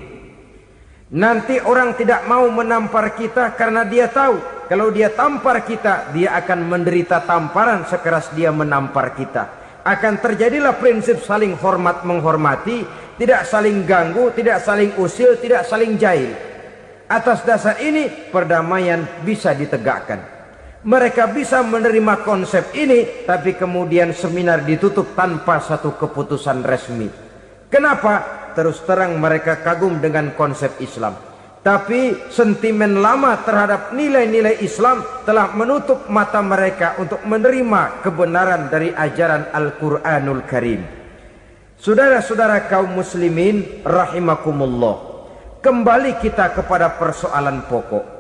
Nanti orang tidak mau menampar kita karena dia tahu kalau dia tampar kita, dia akan menderita tamparan sekeras dia menampar kita. Akan terjadilah prinsip saling hormat menghormati, tidak saling ganggu, tidak saling usil, tidak saling jahil. Atas dasar ini perdamaian bisa ditegakkan. Mereka bisa menerima konsep ini, tapi kemudian seminar ditutup tanpa satu keputusan resmi. Kenapa? Terus terang mereka kagum dengan konsep Islam, tapi sentimen lama terhadap nilai-nilai Islam telah menutup mata mereka untuk menerima kebenaran dari ajaran Al-Quranul Karim. Saudara-saudara kaum muslimin rahimakumullah, kembali kita kepada persoalan pokok.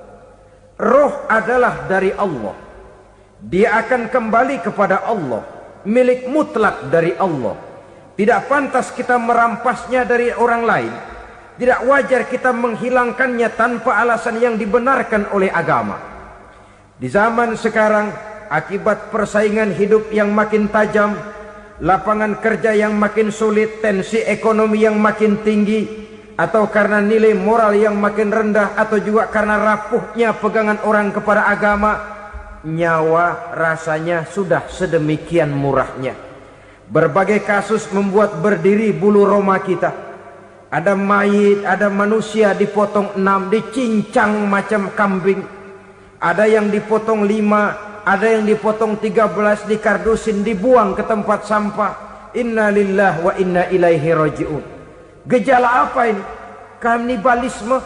Roh adalah dari Allah. Dia akan kembali kepada Allah, milik mutlak dari Allah. Tidak pantas kita merampasnya dari orang lain. Tidak wajar kita menghilangkannya tanpa alasan yang dibenarkan oleh agama. Di zaman sekarang akibat persaingan hidup yang makin tajam, lapangan kerja yang makin sulit, tensi ekonomi yang makin tinggi, atau karena nilai moral yang makin rendah, atau juga karena rapuhnya pegangan orang kepada agama, nyawa rasanya sudah sedemikian murahnya. Berbagai kasus membuat berdiri bulu roma kita. Ada mayit, ada manusia dipotong 6, dicincang macam kambing. Ada yang dipotong 5, ada yang dipotong 13, dikardusin, dibuang ke tempat sampah. Inna lillahi wa inna ilaihi raji'un. Gejala apa ini? Kanibalisme.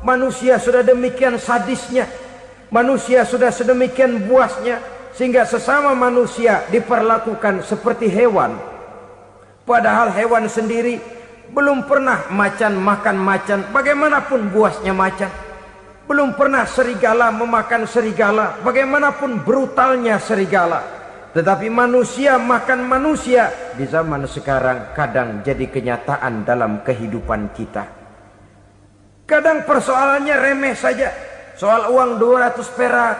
Manusia sudah demikian sadisnya, manusia sudah sedemikian buasnya, sehingga sesama manusia diperlakukan seperti hewan. Padahal hewan sendiri belum pernah macan makan macan, bagaimanapun buasnya macan. Belum pernah serigala memakan serigala, bagaimanapun brutalnya serigala. Tetapi manusia makan manusia di zaman sekarang kadang jadi kenyataan dalam kehidupan kita. Kadang persoalannya remeh saja. Soal uang 200 perak,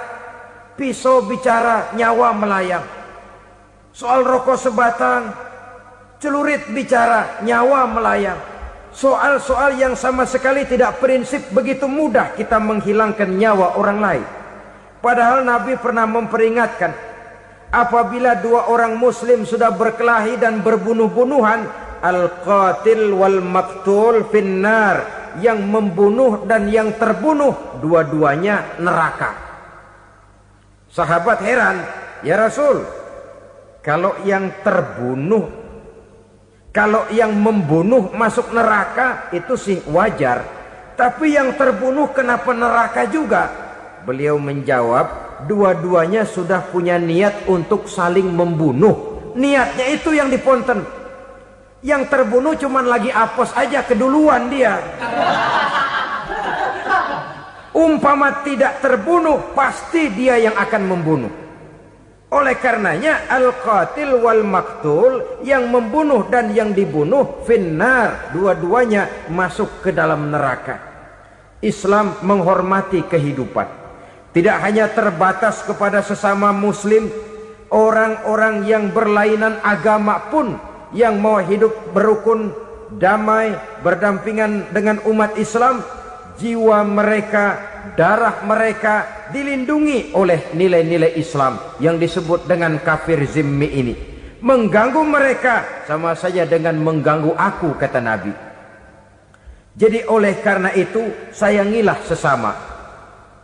pisau bicara, nyawa melayang. Soal rokok sebatang, celurit bicara, nyawa melayang. Soal-soal yang sama sekali tidak prinsip, begitu mudah kita menghilangkan nyawa orang lain. Padahal Nabi pernah memperingatkan, apabila dua orang muslim sudah berkelahi dan berbunuh-bunuhan, al-qatil wal maktul finnar, yang membunuh dan yang terbunuh dua-duanya neraka. Sahabat heran, ya Rasul, kalau yang terbunuh, kalau yang membunuh masuk neraka itu sih wajar, tapi yang terbunuh kenapa neraka juga? Beliau menjawab, dua-duanya sudah punya niat untuk saling membunuh. Niatnya itu yang diponten. Yang terbunuh cuman lagi apes aja, keduluan dia. Umpama tidak terbunuh, pasti dia yang akan membunuh. Oleh karenanya al-qatil wal maktul, yang membunuh dan yang dibunuh finnar, dua-duanya masuk ke dalam neraka. Islam menghormati kehidupan, tidak hanya terbatas kepada sesama muslim, orang-orang yang berlainan agama pun yang mau hidup berukun, damai, berdampingan dengan umat Islam, jiwa mereka, darah mereka dilindungi oleh nilai-nilai Islam yang disebut dengan kafir zimmi ini. Mengganggu mereka sama saja dengan mengganggu aku, kata Nabi. Jadi oleh karena itu, sayangilah sesama.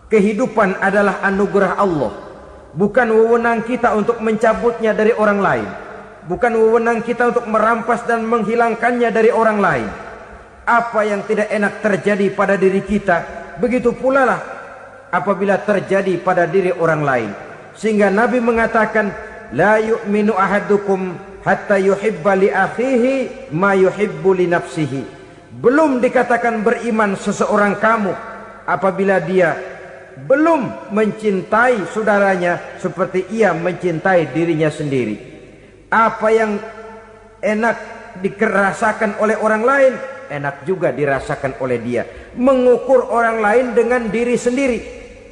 Kehidupan adalah anugerah Allah, bukan wewenang kita untuk mencabutnya dari orang lain, bukan wewenang kita untuk merampas dan menghilangkannya dari orang lain. Apa yang tidak enak terjadi pada diri kita, begitu pula lah apabila terjadi pada diri orang lain. Sehingga Nabi mengatakan, la yu'minu ahadukum hatta yuhibba li akhihi ma yuhibbu li nafsihi. Belum dikatakan beriman seseorang kamu apabila dia belum mencintai saudaranya seperti ia mencintai dirinya sendiri. Apa yang enak dirasakan oleh orang lain, enak juga dirasakan oleh dia. Mengukur orang lain dengan diri sendiri.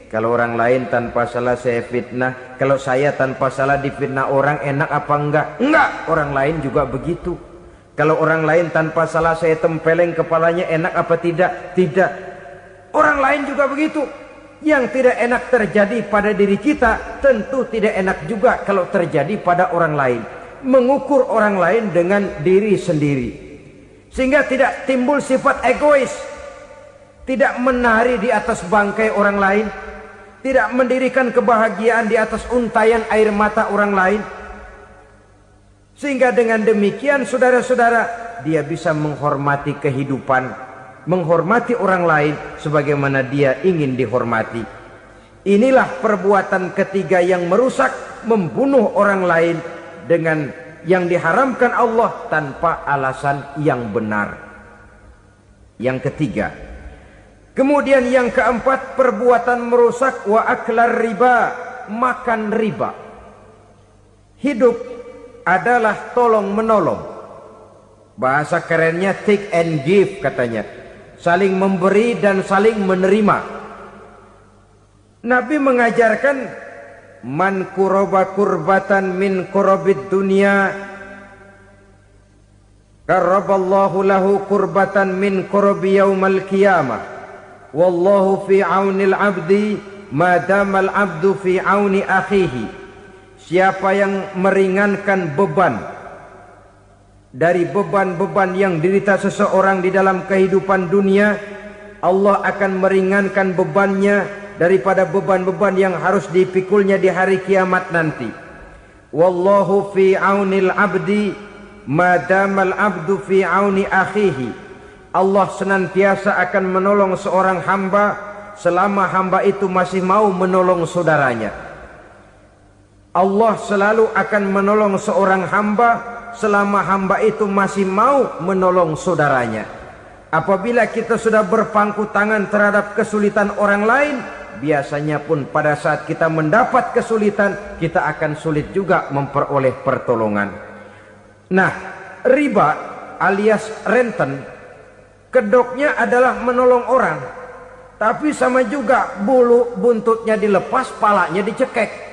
Kalau orang lain tanpa salah saya fitnah, kalau saya tanpa salah difitnah orang, enak apa enggak? Enggak, orang lain juga begitu. Kalau orang lain tanpa salah saya tempeleng kepalanya, enak apa tidak? Tidak. Orang lain juga begitu. Yang tidak enak terjadi pada diri kita, tentu tidak enak juga kalau terjadi pada orang lain. Mengukur orang lain dengan diri sendiri, sehingga tidak timbul sifat egois, tidak menari di atas bangkai orang lain, tidak mendirikan kebahagiaan di atas untayan air mata orang lain. Sehingga dengan demikian saudara-saudara, dia bisa menghormati kehidupan, menghormati orang lain sebagaimana dia ingin dihormati. Inilah perbuatan ketiga yang merusak, membunuh orang lain dengan yang diharamkan Allah tanpa alasan yang benar. Yang ketiga. Kemudian yang keempat, perbuatan merusak wa aklar riba, makan riba. Hidup adalah tolong menolong. Bahasa kerennya take and give katanya. Saling memberi dan saling menerima. Nabi mengajarkan man kuraba kurbatan min kurabid dunya karaballahu lahu kurbatan min kurabi yaumal qiyamah. Wallahu fi aunil abdi madamal abdu fi auni akhihi. Siapa yang meringankan beban dari beban-beban yang dirita seseorang di dalam kehidupan dunia, Allah akan meringankan bebannya daripada beban-beban yang harus dipikulnya di hari kiamat nanti. Wallahu fi aunil abdi madamal abdu fi auni akhihi. Allah senantiasa akan menolong seorang hamba selama hamba itu masih mau menolong saudaranya. Allah selalu akan menolong seorang hamba selama hamba itu masih mau menolong saudaranya. Apabila kita sudah berpangku tangan terhadap kesulitan orang lain, biasanya pun pada saat kita mendapat kesulitan, kita akan sulit juga memperoleh pertolongan. Nah, riba alias renten, kedoknya adalah menolong orang, tapi sama juga bulu buntutnya dilepas, palanya dicekek.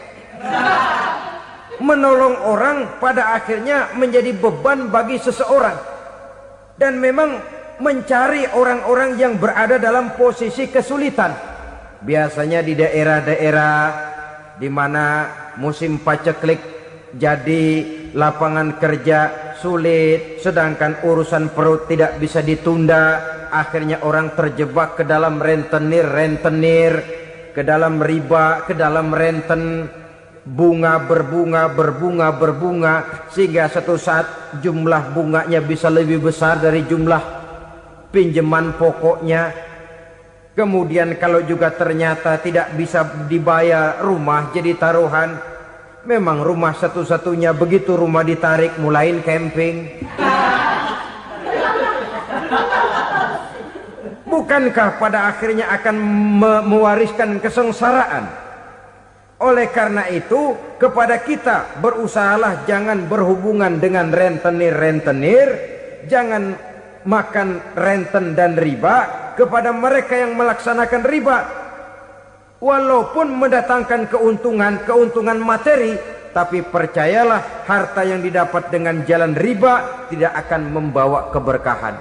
Menolong orang pada akhirnya menjadi beban bagi seseorang, dan memang mencari orang-orang yang berada dalam posisi kesulitan. Biasanya di daerah-daerah di mana musim paceklik, jadi lapangan kerja sulit, sedangkan urusan perut tidak bisa ditunda. Akhirnya orang terjebak ke dalam rentenir, ke dalam riba, ke dalam renten. Bunga berbunga, sehingga satu saat jumlah bunganya bisa lebih besar dari jumlah pinjaman pokoknya. Kemudian kalau juga ternyata tidak bisa dibayar, rumah jadi taruhan. Memang rumah satu-satunya, begitu rumah ditarik mulain camping. Bukankah pada akhirnya akan mewariskan kesengsaraan? Oleh karena itu, kepada kita berusahalah jangan berhubungan dengan rentenir, jangan makan renten dan riba. Kepada mereka yang melaksanakan riba, walaupun mendatangkan keuntungan materi, tapi percayalah harta yang didapat dengan jalan riba tidak akan membawa keberkahan.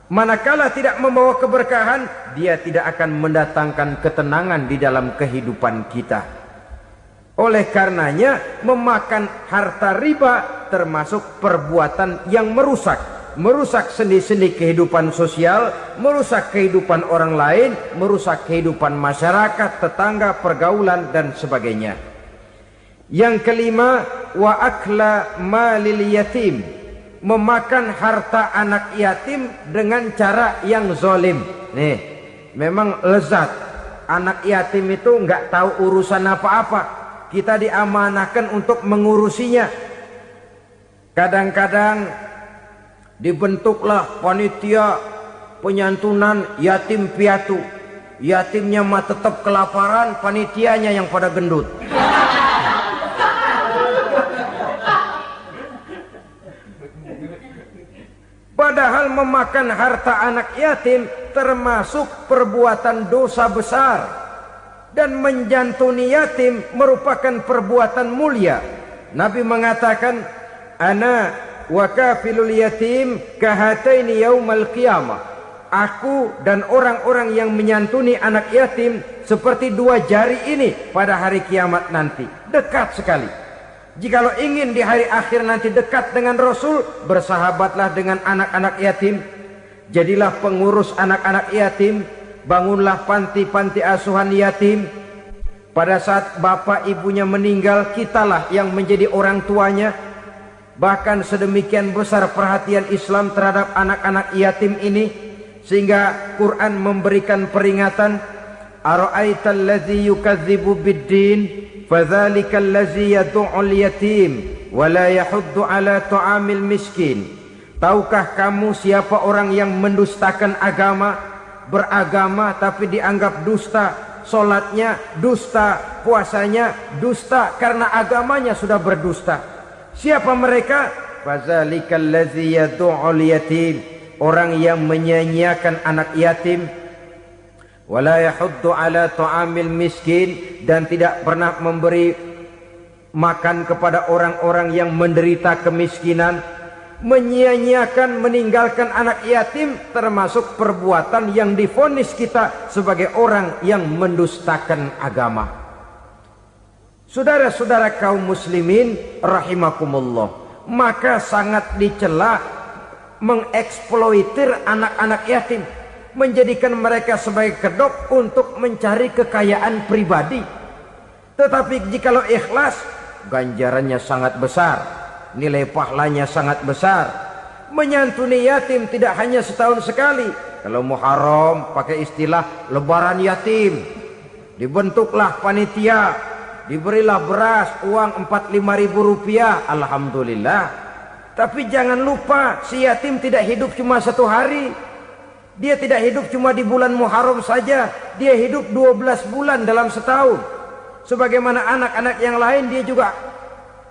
Manakala tidak membawa keberkahan, dia tidak akan mendatangkan ketenangan di dalam kehidupan kita. Oleh karenanya, memakan harta riba termasuk perbuatan yang merusak sendi-sendi kehidupan sosial, merusak kehidupan orang lain, merusak kehidupan masyarakat, tetangga, pergaulan dan sebagainya. Yang kelima, wa akla malil yatim, memakan harta anak yatim dengan cara yang zalim. Nih, memang lezat. Anak yatim itu nggak tahu urusan apa-apa. Kita diamanahkan untuk mengurusinya. Kadang-kadang dibentuklah panitia penyantunan yatim piatu. Yatimnya mah tetap kelaparan, panitianya yang pada gendut. Padahal memakan harta anak yatim termasuk perbuatan dosa besar. Dan menjantuni yatim merupakan perbuatan mulia. Nabi mengatakan, ana wa kafilul yatim kahataini yaumal qiyamah. Aku dan orang-orang yang menyantuni anak yatim seperti dua jari ini pada hari kiamat nanti. Dekat sekali. Jikalau ingin di hari akhir nanti dekat dengan Rasul, bersahabatlah dengan anak-anak yatim. Jadilah pengurus anak-anak yatim. Bangunlah panti-panti asuhan yatim. Pada saat bapak ibunya meninggal, kitalah yang menjadi orang tuanya. Bahkan sedemikian besar perhatian Islam terhadap anak-anak yatim ini, sehingga Quran memberikan peringatan, ara'aital ladzi yukadzibu biddin fadzalikal ladzi yad'ul yatim wa la yahuddu ala ta'amil miskin. Tahukah kamu siapa orang yang mendustakan agama? Beragama tapi dianggap dusta, solatnya dusta, puasanya dusta, karena agamanya sudah berdusta. Siapa mereka? Fazalikal ladzi yad'ul yatim, orang yang menyia-nyiakan anak yatim. Wala yahuddu ala ta'amil miskin, dan tidak pernah memberi makan kepada orang-orang yang menderita kemiskinan, menyia-nyiakan, meninggalkan anak yatim, termasuk perbuatan yang divonis kita sebagai orang yang mendustakan agama. Saudara-saudara kaum muslimin rahimakumullah, maka sangat dicela mengeksploitir anak-anak yatim, menjadikan mereka sebagai kedok untuk mencari kekayaan pribadi. Tetapi jikalau ikhlas, ganjarannya sangat besar, nilai pahalanya sangat besar. Menyantuni yatim tidak hanya setahun sekali. Kalau Muharram pakai istilah lebaran yatim, dibentuklah panitia, diberilah beras, uang 45.000 rupiah, alhamdulillah. Tapi jangan lupa, si yatim tidak hidup cuma satu hari. Dia tidak hidup cuma di bulan Muharram saja, dia hidup 12 bulan dalam setahun. Sebagaimana anak-anak yang lain, dia juga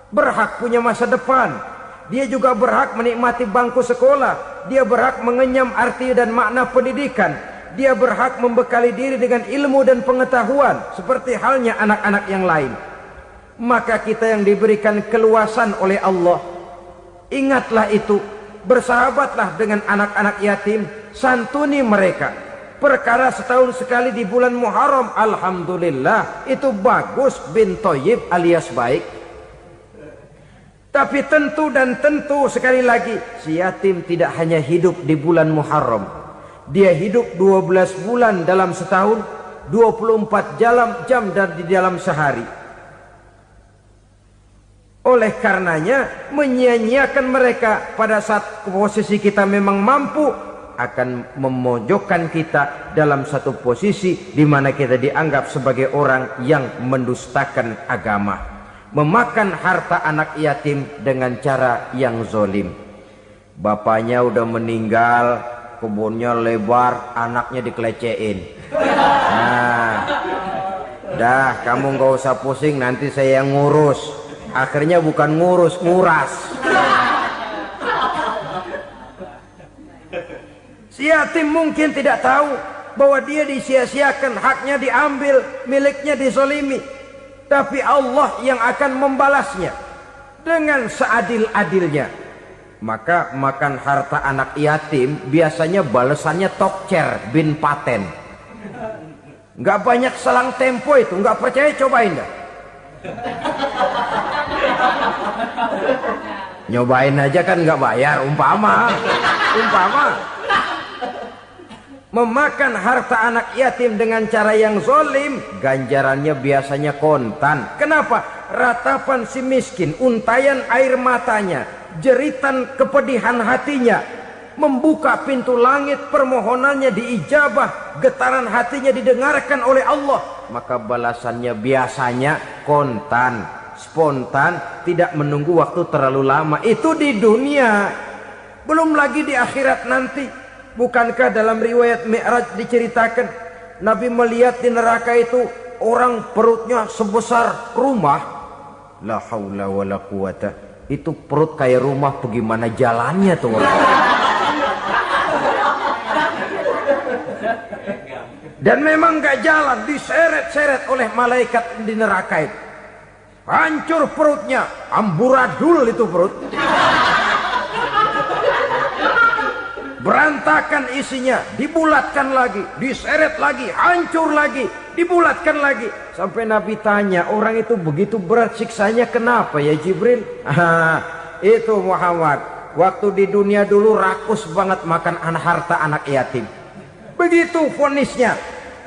berhak punya masa depan. Dia juga berhak menikmati bangku sekolah. Dia berhak mengenyam arti dan makna pendidikan. Dia berhak membekali diri dengan ilmu dan pengetahuan seperti halnya anak-anak yang lain. Maka kita yang diberikan keluasan oleh Allah, ingatlah itu, bersahabatlah dengan anak-anak yatim, santuni mereka. Perkara setahun sekali di bulan Muharram, alhamdulillah, itu bagus, bin Thayyib alias baik. Tapi tentu dan tentu sekali lagi, si yatim tidak hanya hidup di bulan Muharram. Dia hidup 12 bulan dalam setahun, 24 jam di dalam sehari. Oleh karenanya, menyia-nyiakan mereka pada saat posisi kita memang mampu akan memojokkan kita dalam satu posisi di mana kita dianggap sebagai orang yang mendustakan agama, memakan harta anak yatim dengan cara yang zolim. Bapaknya udah meninggal, kebunnya lebar, anaknya dikelecehin. Nah, dah kamu gak usah pusing, nanti saya yang ngurus. Akhirnya bukan ngurus, nguras. Si yatim mungkin tidak tahu bahwa dia disia-siakan, haknya diambil, miliknya dizolimi. Tapi Allah yang akan membalasnya dengan seadil-adilnya. Maka makan harta anak yatim biasanya balasannya tokcer bin paten. Nggak banyak selang tempo itu, nggak percaya cobain dah. Nyobain aja kan nggak bayar, umpama. Memakan harta anak yatim dengan cara yang zolim, ganjarannya biasanya kontan. Kenapa? Ratapan si miskin, untayan air matanya, jeritan kepedihan hatinya, membuka pintu langit, permohonannya diijabah, getaran hatinya didengarkan oleh Allah. Maka balasannya biasanya kontan, spontan, tidak menunggu waktu terlalu lama. Itu di dunia, belum lagi di akhirat nanti. Bukankah dalam riwayat Mi'raj diceritakan Nabi melihat di neraka itu orang perutnya sebesar rumah? La haula wala quwata. Itu perut kayak rumah, bagaimana jalannya tuh orang? Dan memang gak jalan, diseret-seret oleh malaikat di neraka itu. Hancur perutnya, amburadul itu perut. Berantakan isinya, dibulatkan lagi, diseret lagi, hancur lagi, dibulatkan lagi. Sampai Nabi tanya, orang itu begitu berat siksanya kenapa ya Jibril? Itu Muhammad, waktu di dunia dulu rakus banget makan harta anak yatim. Begitu vonisnya,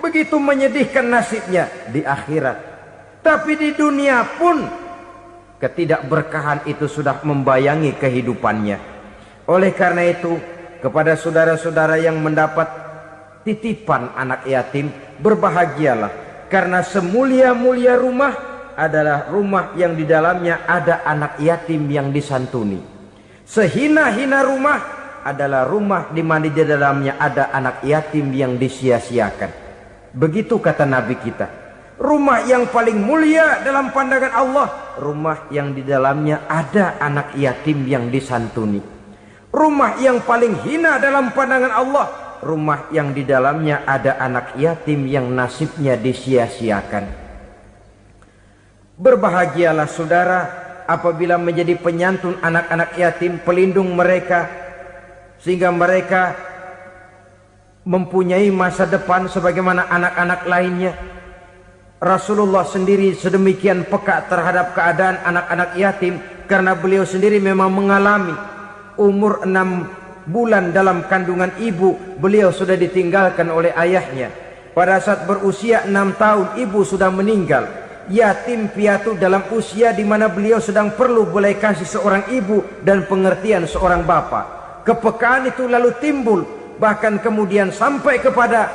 begitu menyedihkan nasibnya di akhirat. Tapi di dunia pun ketidakberkahan itu sudah membayangi kehidupannya. Oleh karena itu, kepada saudara-saudara yang mendapat titipan anak yatim, berbahagialah, karena semulia-mulia rumah adalah rumah yang di dalamnya ada anak yatim yang disantuni. Sehina-hina rumah adalah rumah di mana di dalamnya ada anak yatim yang disia-siakan. Begitu kata Nabi kita. Rumah yang paling mulia dalam pandangan Allah, rumah yang di dalamnya ada anak yatim yang disantuni. Rumah yang paling hina dalam pandangan Allah, rumah yang di dalamnya ada anak yatim yang nasibnya disia-siakan. Berbahagialah saudara apabila menjadi penyantun anak-anak yatim, pelindung mereka, sehingga mereka mempunyai masa depan sebagaimana anak-anak lainnya. Rasulullah sendiri sedemikian peka terhadap keadaan anak-anak yatim karena beliau sendiri memang mengalami umur 6 bulan dalam kandungan ibu, beliau sudah ditinggalkan oleh ayahnya. Pada saat berusia 6 tahun ibu sudah meninggal. Yatim piatu dalam usia di mana beliau sedang perlu belas kasih seorang ibu dan pengertian seorang bapa. Kepekaan itu lalu timbul, bahkan kemudian sampai kepada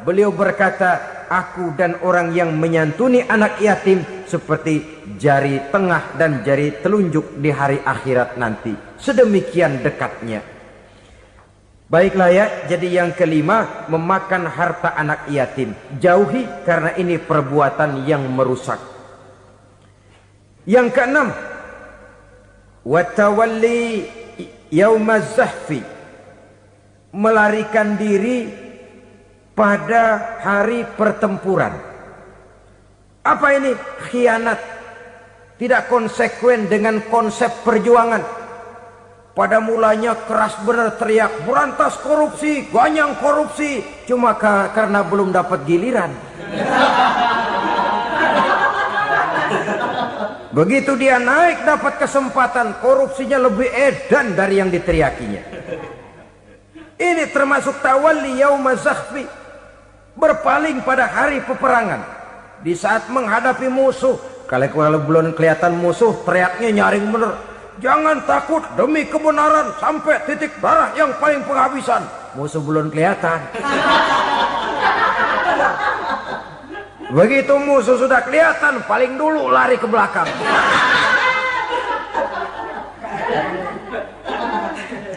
beliau berkata, aku dan orang yang menyantuni anak yatim seperti jari tengah dan jari telunjuk di hari akhirat nanti. Sedemikian dekatnya. Baiklah ya, jadi yang kelima, memakan harta anak yatim. Jauhi karena ini perbuatan yang merusak. Yang keenam, watawalli yaumaz zahfi, melarikan diri pada hari pertempuran. Apa ini? Khianat, tidak konsekuen dengan konsep perjuangan. Pada mulanya keras benar teriak berantas korupsi, ganyang korupsi, cuma karena belum dapat giliran. Begitu dia naik dapat kesempatan, korupsinya lebih edan dari yang diteriakinya. Ini termasuk tawalli yaumaz zahfi, berpaling pada hari peperangan. Di saat menghadapi musuh, kalau belum kelihatan musuh, teriaknya nyaring bener. Jangan takut demi kebenaran sampai titik darah yang paling penghabisan. Musuh belum kelihatan. Begitu musuh sudah kelihatan, paling dulu lari ke belakang.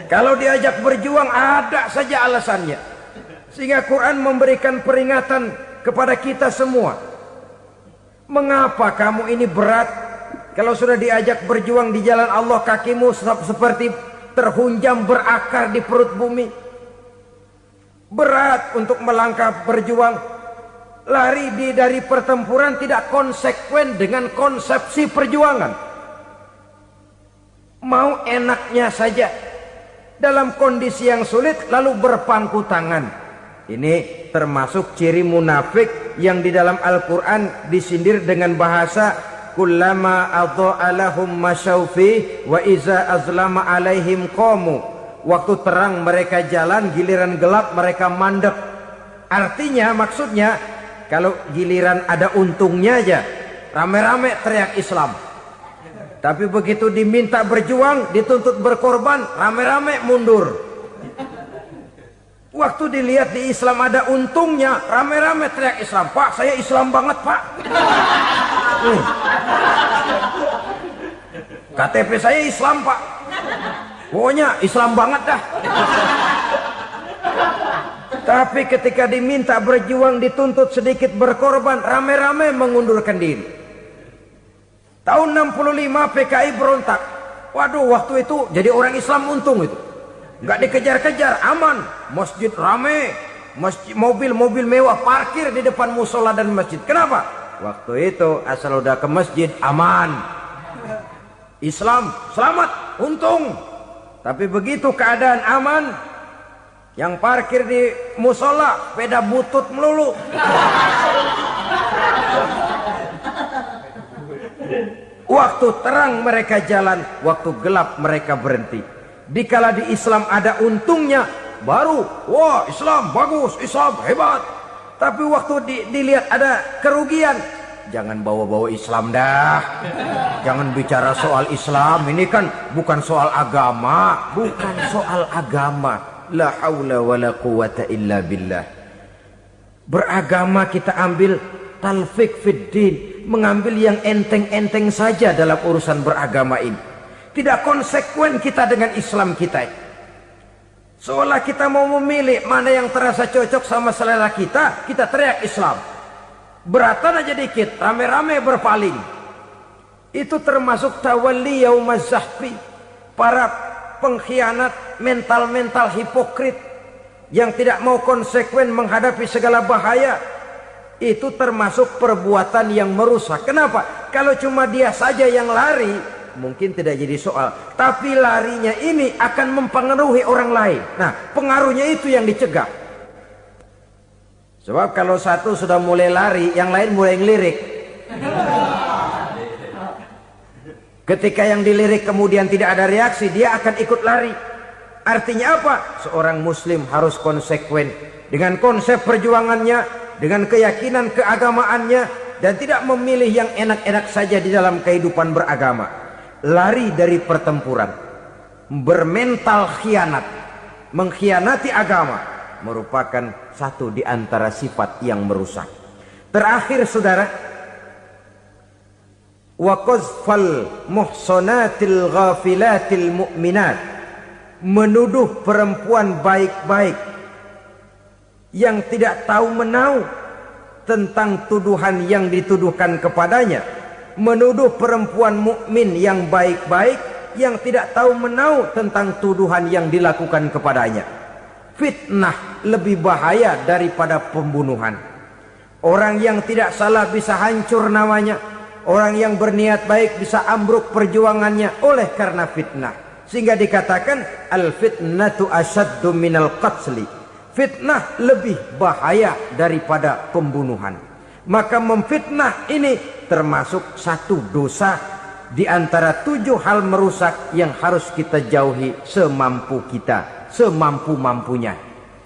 Kalau diajak berjuang ada saja alasannya. Sehingga Quran memberikan peringatan kepada kita semua. Mengapa kamu ini berat? Kalau sudah diajak berjuang di jalan Allah, kakimu seperti terhunjam berakar di perut bumi. Berat untuk melangkah berjuang. Lari dari pertempuran tidak konsekuen dengan konsepsi perjuangan. Mau enaknya saja. Dalam kondisi yang sulit lalu berpangku tangan. Ini termasuk ciri munafik yang di dalam Al-Quran disindir dengan bahasa kullama adha'a lahum masyaufi wa iza azlama alaihim qamu. Waktu terang mereka jalan, giliran gelap mereka mandek. Artinya, maksudnya, kalau giliran ada untungnya aja, rame-rame teriak Islam. Tapi begitu diminta berjuang, dituntut berkorban, rame-rame mundur. Waktu dilihat di Islam ada untungnya, rame-rame teriak Islam. Pak, saya Islam banget, Pak. KTP saya Islam, Pak. Pokoknya Islam banget dah. Tapi ketika diminta berjuang, dituntut sedikit berkorban, rame-rame mengundurkan diri. Tahun 65 PKI berontak. Waduh, waktu itu jadi orang Islam untung itu. Nggak dikejar-kejar, aman. Masjid rame, mobil-mobil mewah parkir di depan musola dan masjid. Kenapa? Waktu itu asal udah ke masjid aman. Islam selamat, untung. Tapi begitu keadaan aman, yang parkir di musola sepeda butut melulu. Waktu terang mereka jalan, waktu gelap mereka berhenti. Dikala di Islam ada untungnya, baru wah Islam bagus, Islam hebat. Tapi waktu dilihat ada kerugian, jangan bawa-bawa Islam dah. Jangan bicara soal Islam, ini kan bukan soal agama. Bukan soal agama. La haula wa la quwata illa billah. Beragama kita ambil talfik fid din, mengambil yang enteng-enteng saja dalam urusan beragama ini. Tidak konsekuen kita dengan Islam kita. Seolah kita mau memilih mana yang terasa cocok sama selera kita, kita teriak Islam. Beratan aja dikit, rame-rame berpaling. Itu termasuk tawalli yaumaz zahfi. Para pengkhianat, mental-mental hipokrit yang tidak mau konsekuen menghadapi segala bahaya. Itu termasuk perbuatan yang merusak. Kenapa? Kalau cuma dia saja yang lari, mungkin tidak jadi soal. Tapi larinya ini akan mempengaruhi orang lain. Nah, pengaruhnya itu yang dicegah. Sebab kalau satu sudah mulai lari, yang lain mulai ngelirik. Ketika yang dilirik kemudian tidak ada reaksi, dia akan ikut lari. Artinya apa? Seorang muslim harus konsekuen dengan konsep perjuangannya, dengan keyakinan keagamaannya, dan tidak memilih yang enak-enak saja di dalam kehidupan beragama. Lari dari pertempuran, bermental khianat, mengkhianati agama, merupakan satu di antara sifat yang merusak. Terakhir saudara, wa qazfal muhsanatil ghafilatil mu'minat, menuduh perempuan baik-baik yang tidak tahu menahu tentang tuduhan yang dituduhkan kepadanya, menuduh perempuan mukmin yang baik-baik yang tidak tahu menahu tentang tuduhan yang dilakukan kepadanya. Fitnah lebih bahaya daripada pembunuhan. Orang yang tidak salah bisa hancur namanya. Orang yang berniat baik bisa ambruk perjuangannya oleh karena fitnah. Sehingga dikatakan al-fitnatu asyaddu minal qatli. Fitnah lebih bahaya daripada pembunuhan. Maka memfitnah ini termasuk satu dosa di antara 7 hal merusak yang harus kita jauhi semampu kita, semampu-mampunya.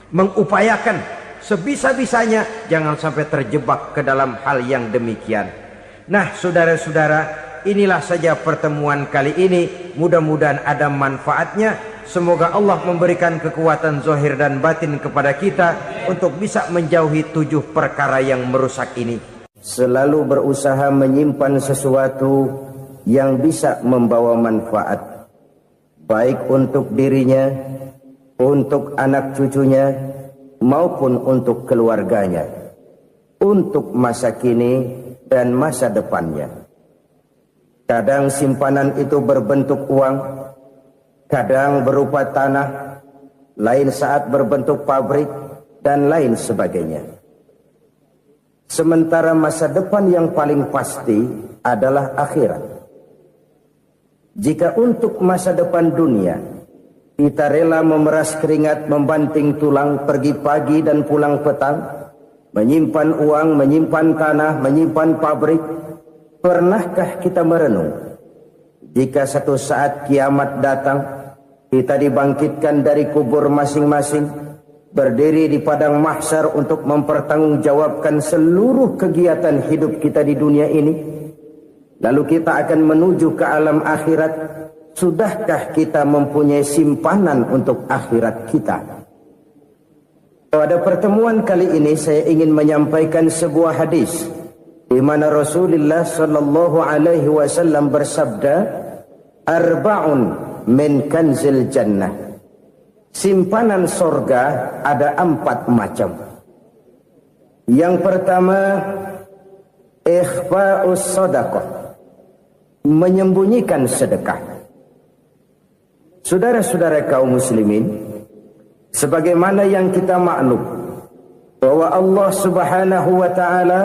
Mengupayakan sebisa-bisanya jangan sampai terjebak ke dalam hal yang demikian. Nah, saudara-saudara, inilah saja pertemuan kali ini. Mudah-mudahan ada manfaatnya. Semoga Allah memberikan kekuatan zahir dan batin kepada kita untuk bisa menjauhi 7 perkara yang merusak ini. Selalu berusaha menyimpan sesuatu yang bisa membawa manfaat, baik untuk dirinya, untuk anak cucunya, maupun untuk keluarganya, untuk masa kini dan masa depannya. Kadang simpanan itu berbentuk uang, kadang berupa tanah, lain saat berbentuk pabrik, dan lain sebagainya. Sementara masa depan yang paling pasti adalah akhirat. Jika untuk masa depan dunia kita rela memeras keringat, membanting tulang, pergi pagi dan pulang petang, menyimpan uang, menyimpan tanah, menyimpan pabrik, pernahkah kita merenung jika satu saat kiamat datang, kita dibangkitkan dari kubur masing-masing, berdiri di padang mahsyar untuk mempertanggungjawabkan seluruh kegiatan hidup kita di dunia ini, lalu kita akan menuju ke alam akhirat. Sudahkah kita mempunyai simpanan untuk akhirat kita? Pada pertemuan kali ini saya ingin menyampaikan sebuah hadis di mana Rasulullah sallallahu alaihi wasallam bersabda, arba'un min kanzil jannah. Simpanan sorga ada 4 macam. Yang pertama, ikhfa'us sadaqah, menyembunyikan sedekah. Saudara-saudara kaum muslimin, sebagaimana yang kita maklum bahwa Allah Subhanahu wa taala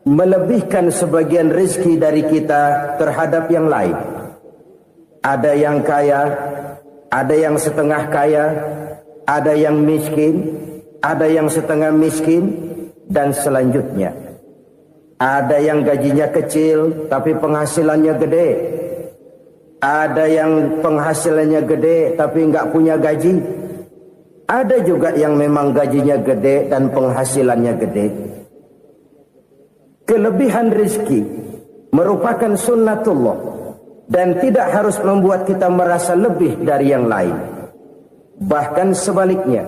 melebihkan sebagian rezeki dari kita terhadap yang lain. Ada yang kaya, ada yang setengah kaya, ada yang miskin, ada yang setengah miskin, dan selanjutnya. Ada yang gajinya kecil tapi penghasilannya gede. Ada yang penghasilannya gede tapi nggak punya gaji. Ada juga yang memang gajinya gede dan penghasilannya gede. Kelebihan rezeki merupakan sunnatullah dan tidak harus membuat kita merasa lebih dari yang lain. Bahkan sebaliknya,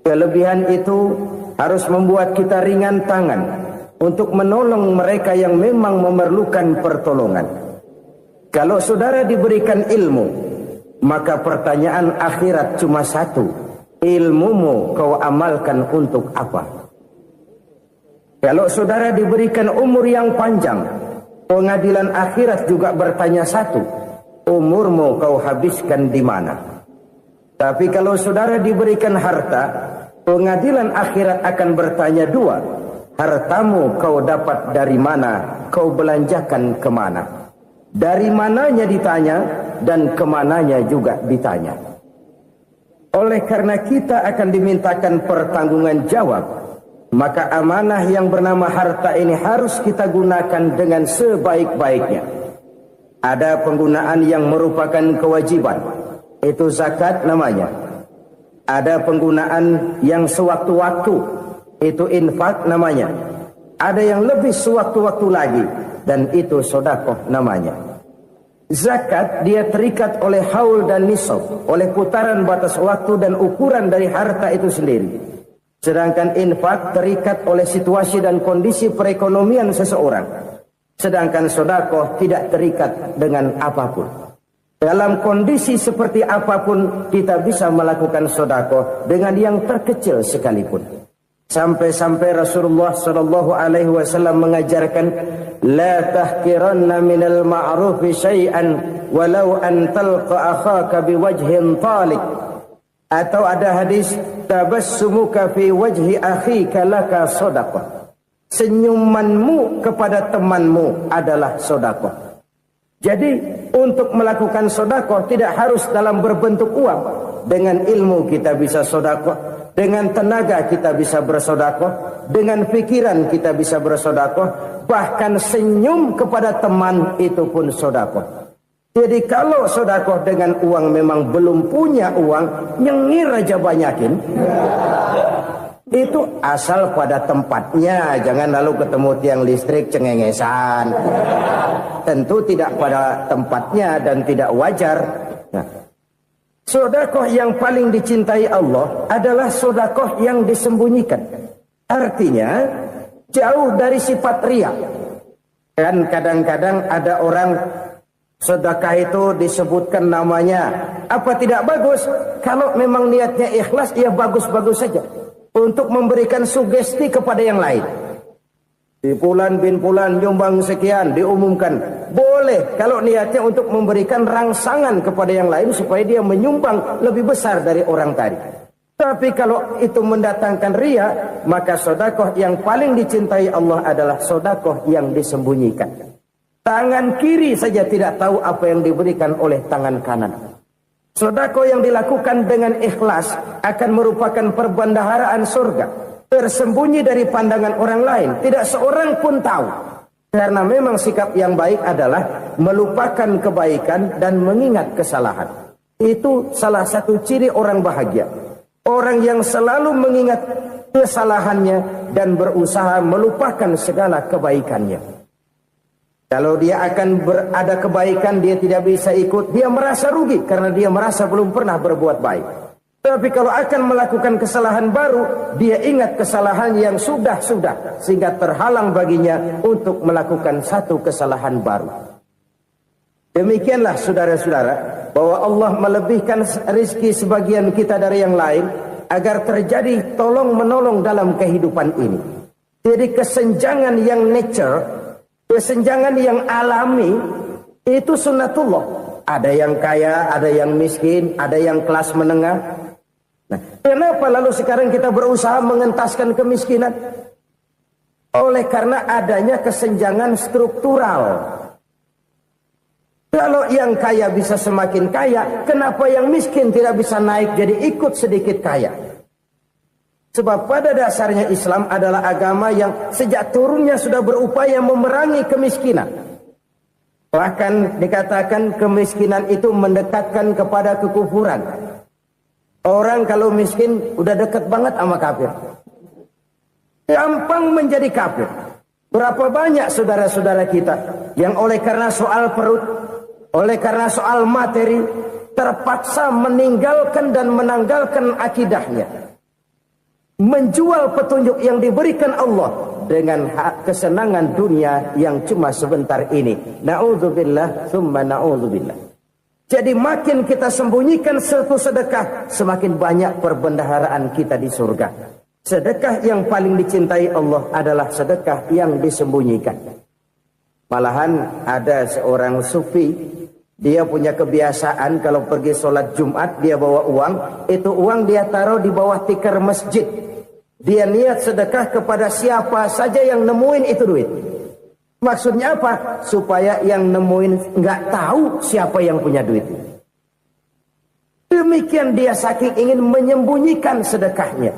kelebihan itu harus membuat kita ringan tangan untuk menolong mereka yang memang memerlukan pertolongan. Kalau saudara diberikan ilmu, maka pertanyaan akhirat cuma satu: ilmumu kau amalkan untuk apa? Kalau saudara diberikan umur yang panjang, pengadilan akhirat juga bertanya satu: umurmu kau habiskan di mana? Tapi kalau saudara diberikan harta, pengadilan akhirat akan bertanya 2: hartamu kau dapat dari mana, kau belanjakan kemana. Dari mananya ditanya, dan kemananya juga ditanya. Oleh karena kita akan dimintakan pertanggungan jawab, maka amanah yang bernama harta ini harus kita gunakan dengan sebaik-baiknya. Ada penggunaan yang merupakan kewajiban, itu zakat namanya. Ada penggunaan yang sewaktu-waktu, itu infak namanya. Ada yang lebih sewaktu-waktu lagi, dan itu sedekah namanya. Zakat dia terikat oleh haul dan nisab, oleh putaran batas waktu dan ukuran dari harta itu sendiri. Sedangkan infak terikat oleh situasi dan kondisi perekonomian seseorang. Sedangkan sedekah tidak terikat dengan apapun. Dalam kondisi seperti apapun kita bisa melakukan sedekah dengan yang terkecil sekalipun. Sampai-sampai Rasulullah SAW mengajarkan, la tahkiranna minal ma'rufi syai'an walau an talqa akhaka biwajhin talik. Atau ada hadis, tabassumuka fi wajhi akhika laka sedekah. Senyumanmu kepada temanmu adalah sedekah. Jadi untuk melakukan sedekah tidak harus dalam berbentuk uang. Dengan ilmu kita bisa sedekah, dengan tenaga kita bisa bersedekah, dengan pikiran kita bisa bersedekah, bahkan senyum kepada teman itu pun sedekah. Jadi kalau sedekah dengan uang memang belum punya uang, nyengir aja banyakin. Itu asal pada tempatnya, jangan lalu ketemu tiang listrik cengengesan. Tentu tidak pada tempatnya dan tidak wajar. Nah, sedekah yang paling dicintai Allah adalah sedekah yang disembunyikan. Artinya jauh dari sifat riya. Kan kadang-kadang ada orang sedekah itu disebutkan namanya. Apa tidak bagus? Kalau memang niatnya ikhlas, ya bagus-bagus saja. Untuk memberikan sugesti kepada yang lain. Di Fulan bin Fulan nyumbang sekian, diumumkan. Boleh kalau niatnya untuk memberikan rangsangan kepada yang lain supaya dia menyumbang lebih besar dari orang tadi. Tapi kalau itu mendatangkan riya, maka sedekah yang paling dicintai Allah adalah sedekah yang disembunyikan. Tangan kiri saja tidak tahu apa yang diberikan oleh tangan kanan. Sedekah yang dilakukan dengan ikhlas akan merupakan perbendaharaan surga, tersembunyi dari pandangan orang lain, tidak seorang pun tahu. Karena memang sikap yang baik adalah melupakan kebaikan dan mengingat kesalahan. Itu salah satu ciri orang bahagia. Orang yang selalu mengingat kesalahannya dan berusaha melupakan segala kebaikannya. Kalau dia akan ada kebaikan, dia tidak bisa ikut, dia merasa rugi karena dia merasa belum pernah berbuat baik. Tapi kalau akan melakukan kesalahan baru, dia ingat kesalahan yang sudah-sudah, sehingga terhalang baginya untuk melakukan satu kesalahan baru. Demikianlah saudara-saudara, bahwa Allah melebihkan rizki sebagian kita dari yang lain, agar terjadi tolong-menolong dalam kehidupan ini. Jadi kesenjangan yang nature, kesenjangan yang alami, itu sunnatullah. Ada yang kaya, ada yang miskin, ada yang kelas menengah. Nah, kenapa lalu sekarang kita berusaha mengentaskan kemiskinan? Oleh karena adanya kesenjangan struktural. Kalau yang kaya bisa semakin kaya, kenapa yang miskin tidak bisa naik jadi ikut sedikit kaya? Sebab pada dasarnya Islam adalah agama yang sejak turunnya sudah berupaya memerangi kemiskinan. Bahkan dikatakan kemiskinan itu mendekatkan kepada kekufuran. Orang kalau miskin udah dekat banget sama kafir. Gampang menjadi kafir. Berapa banyak saudara-saudara kita yang oleh karena soal perut, oleh karena soal materi, terpaksa meninggalkan dan menanggalkan akidahnya. Menjual petunjuk yang diberikan Allah dengan kesenangan dunia yang cuma sebentar ini. Na'udzubillah, thumma na'udzubillah. Jadi makin kita sembunyikan satu sedekah, semakin banyak perbendaharaan kita di surga. Sedekah yang paling dicintai Allah adalah sedekah yang disembunyikan. Malahan ada seorang sufi, dia punya kebiasaan kalau pergi sholat Jumat dia bawa uang, itu uang dia taruh di bawah tikar masjid. Dia niat sedekah kepada siapa saja yang nemuin itu duit. Maksudnya apa? Supaya yang nemuin nggak tahu siapa yang punya duit. Demikian dia saking ingin menyembunyikan sedekahnya.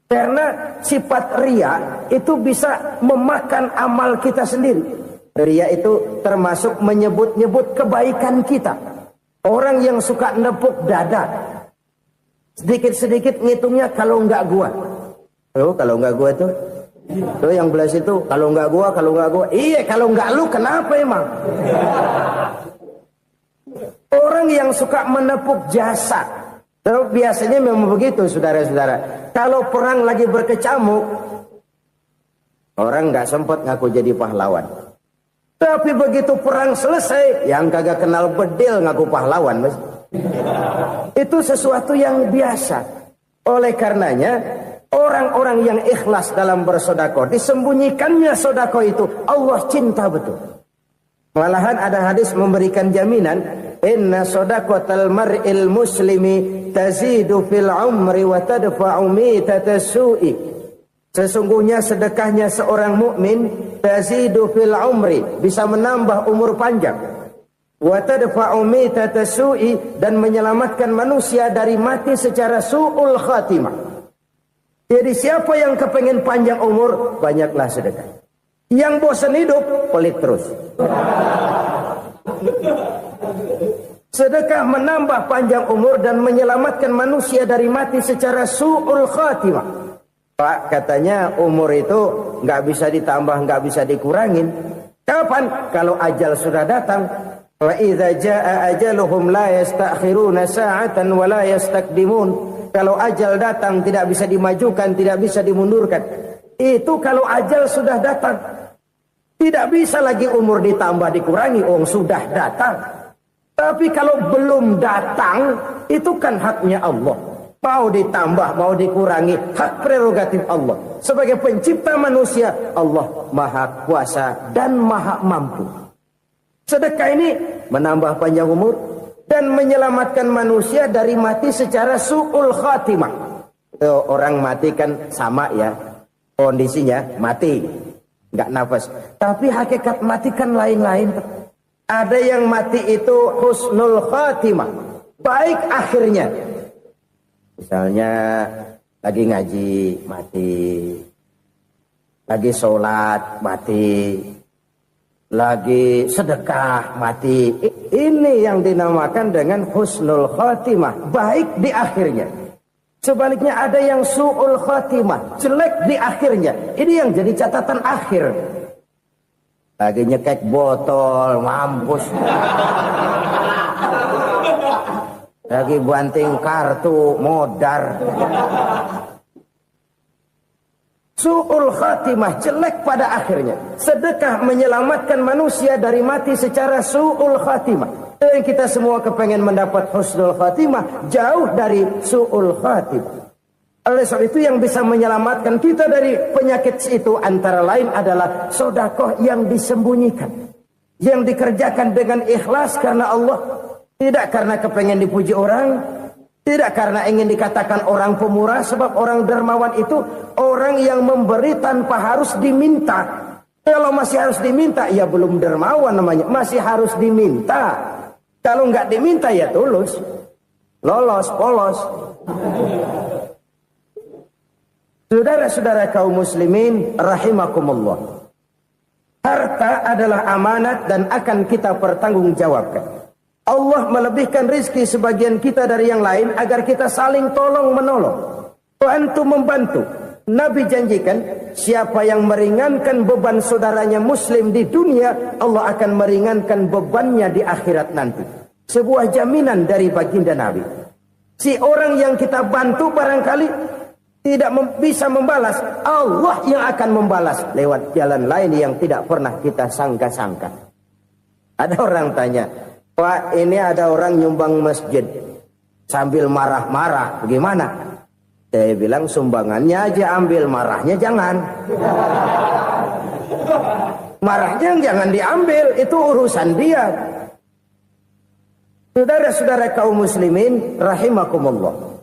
Karena sifat riya itu bisa memakan amal kita sendiri. Riya itu termasuk menyebut-nyebut kebaikan kita. Orang yang suka nepuk dada, sedikit-sedikit ngitungnya kalau nggak gua. Oh, kalau nggak gua tuh yang belas itu kalau nggak gua. Iya, kalau nggak lu kenapa emang? Orang yang suka menepuk jasa, biasanya memang begitu, saudara-saudara. Kalau perang lagi berkecamuk, orang nggak sempat ngaku jadi pahlawan. Tapi begitu perang selesai, yang kagak kenal bedil ngaku pahlawan, mas. Itu sesuatu yang biasa. Oleh karenanya, orang-orang yang ikhlas dalam bersedekah, disembunyikannya sedekah itu, Allah cinta betul. Malahan ada hadis memberikan jaminan, inna shadaqatal mar'il muslimi tazidu fil umri wa tadfa'u mitatas su'i. Sesungguhnya sedekahnya seorang mukmin tazidu fil umri, bisa menambah umur panjang. Wa tadfa'u mitatas su'i, dan menyelamatkan manusia dari mati secara su'ul khatimah. Jadi siapa yang kepengen panjang umur, banyaklah sedekah. Yang bosan hidup, pelit terus. Sedekah menambah panjang umur dan menyelamatkan manusia dari mati secara su'ul khatimah. Pak, katanya umur itu nggak bisa ditambah, nggak bisa dikurangin. Kapan? Kalau ajal sudah datang. Wa idza jaa ajaluhum la yastakhiruna sa'atan wa la yastakdimun. Kalau ajal datang tidak bisa dimajukan, tidak bisa dimundurkan. Itu kalau ajal sudah datang. Tidak bisa lagi umur ditambah dikurangi, sudah datang. Tapi kalau belum datang, itu kan haknya Allah. Mau ditambah, mau dikurangi, hak prerogatif Allah. Sebagai pencipta manusia, Allah maha kuasa dan maha mampu. Sedekah ini menambah panjang umur dan menyelamatkan manusia dari mati secara su'ul khatimah. Orang mati kan sama ya, kondisinya mati, nggak nafas. Tapi hakikat mati kan lain-lain. Ada yang mati itu husnul khatimah, baik akhirnya. Misalnya lagi ngaji mati, lagi sholat mati, lagi sedekah mati. Ini yang dinamakan dengan husnul khatimah, baik di akhirnya. Sebaliknya ada yang su'ul khatimah, jelek di akhirnya. Ini yang jadi catatan akhir. Lagi nyekek botol, mampus. Lagi banting kartu, modar. Su'ul khatimah, jelek pada akhirnya. Sedekah menyelamatkan manusia dari mati secara su'ul khatimah. Dan kita semua kepengen mendapat husnul khatimah, jauh dari su'ul khatimah. Oleh sebab itu yang bisa menyelamatkan kita dari penyakit itu antara lain adalah sedekah yang disembunyikan, yang dikerjakan dengan ikhlas karena Allah, tidak karena kepengen dipuji orang, tidak karena ingin dikatakan orang pemurah. Sebab orang dermawan itu orang yang memberi tanpa harus diminta. Kalau masih harus diminta, ya belum dermawan namanya, masih harus diminta. Kalau nggak diminta ya tulus, lolos, polos. Saudara-saudara kaum muslimin rahimakumullah. Harta adalah amanat dan akan kita pertanggungjawabkan. Allah melebihkan rizki sebagian kita dari yang lain agar kita saling tolong menolong, bantu membantu. Nabi janjikan siapa yang meringankan beban saudaranya muslim di dunia, Allah akan meringankan bebannya di akhirat nanti. Sebuah jaminan dari baginda Nabi. Si orang yang kita bantu barangkali tidak bisa membalas, Allah yang akan membalas lewat jalan lain yang tidak pernah kita sangka-sangka. Ada orang tanya, Pak, ini ada orang nyumbang masjid sambil marah-marah, bagaimana? Saya bilang sumbangannya aja ambil, marahnya jangan. Marahnya jangan diambil, itu urusan dia. Saudara-saudara kaum muslimin rahimakumullah.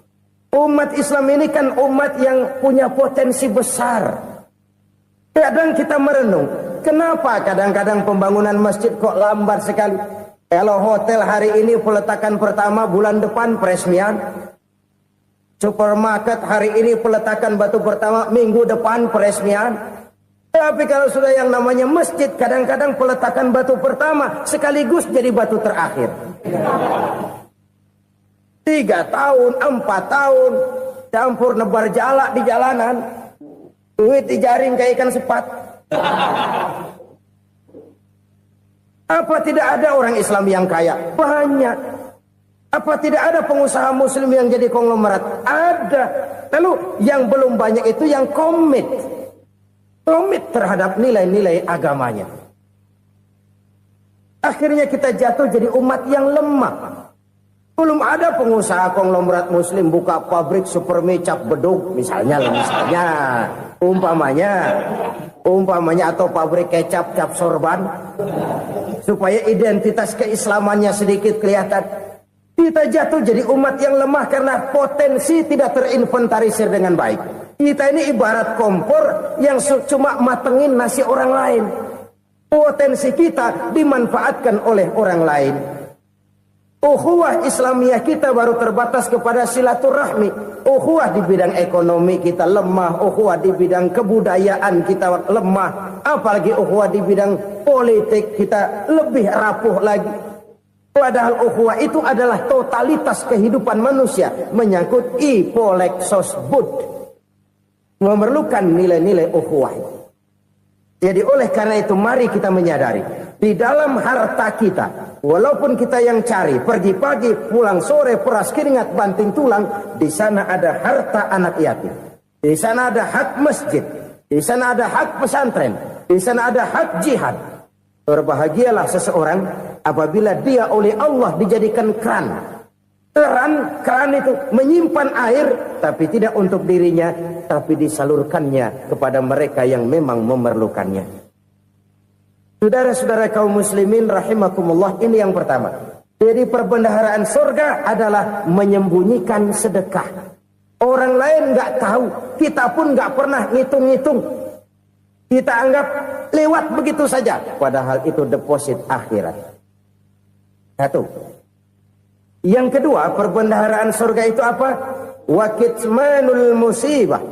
Umat Islam ini kan umat yang punya potensi besar. Kadang kita merenung, kenapa kadang-kadang pembangunan masjid kok lambat sekali? Kalau hotel hari ini peletakan pertama, bulan depan peresmian. Supermarket hari ini peletakan batu pertama, minggu depan peresmian. Tapi kalau sudah yang namanya masjid, kadang-kadang peletakan batu pertama sekaligus jadi batu terakhir. 3 tahun, 4 tahun, campur nebar jalak di jalanan, duit dijaring kayak ikan sepat. Apa tidak ada orang Islam yang kaya? Banyak. Apa tidak ada pengusaha muslim yang jadi konglomerat? Ada. Lalu yang belum banyak itu yang komit terhadap nilai-nilai agamanya. Akhirnya kita jatuh jadi umat yang lemah. Belum ada pengusaha konglomerat muslim buka pabrik supermi cap beduk misalnya umpamanya atau pabrik kecap cap sorban supaya identitas keislamannya sedikit kelihatan. Kita jatuh jadi umat yang lemah karena potensi tidak terinventarisir dengan baik. Kita ini ibarat kompor yang cuma matengin nasi orang lain. Potensi kita dimanfaatkan oleh orang lain. Ukhuwah Islamiyah kita baru terbatas kepada silaturahmi. Ukhuwah di bidang ekonomi kita lemah. Ukhuwah di bidang kebudayaan kita lemah. Apalagi ukhuwah di bidang politik kita lebih rapuh lagi. Padahal ukhuwah itu adalah totalitas kehidupan manusia. Menyangkut ipolek sosbud. Memerlukan nilai-nilai ukhuwah. Jadi oleh karena itu mari kita menyadari. Di dalam harta kita, walaupun kita yang cari, pergi pagi, pulang sore, peras keringat, banting tulang, di sana ada harta anak yatim. Di sana ada hak masjid. Di sana ada hak pesantren. Di sana ada hak jihad. Berbahagialah seseorang apabila dia oleh Allah dijadikan keran. Keran itu menyimpan air, tapi tidak untuk dirinya, tapi disalurkannya kepada mereka yang memang memerlukannya. Saudara-saudara kaum muslimin rahimakumullah, ini yang pertama. Jadi perbendaharaan surga adalah menyembunyikan sedekah. Orang lain nggak tahu, kita pun nggak pernah ngitung-ngitung. Kita anggap lewat begitu saja, padahal itu deposit akhirat. Satu. Yang kedua, perbendaharaan surga itu apa? Wa kitmanul musibah,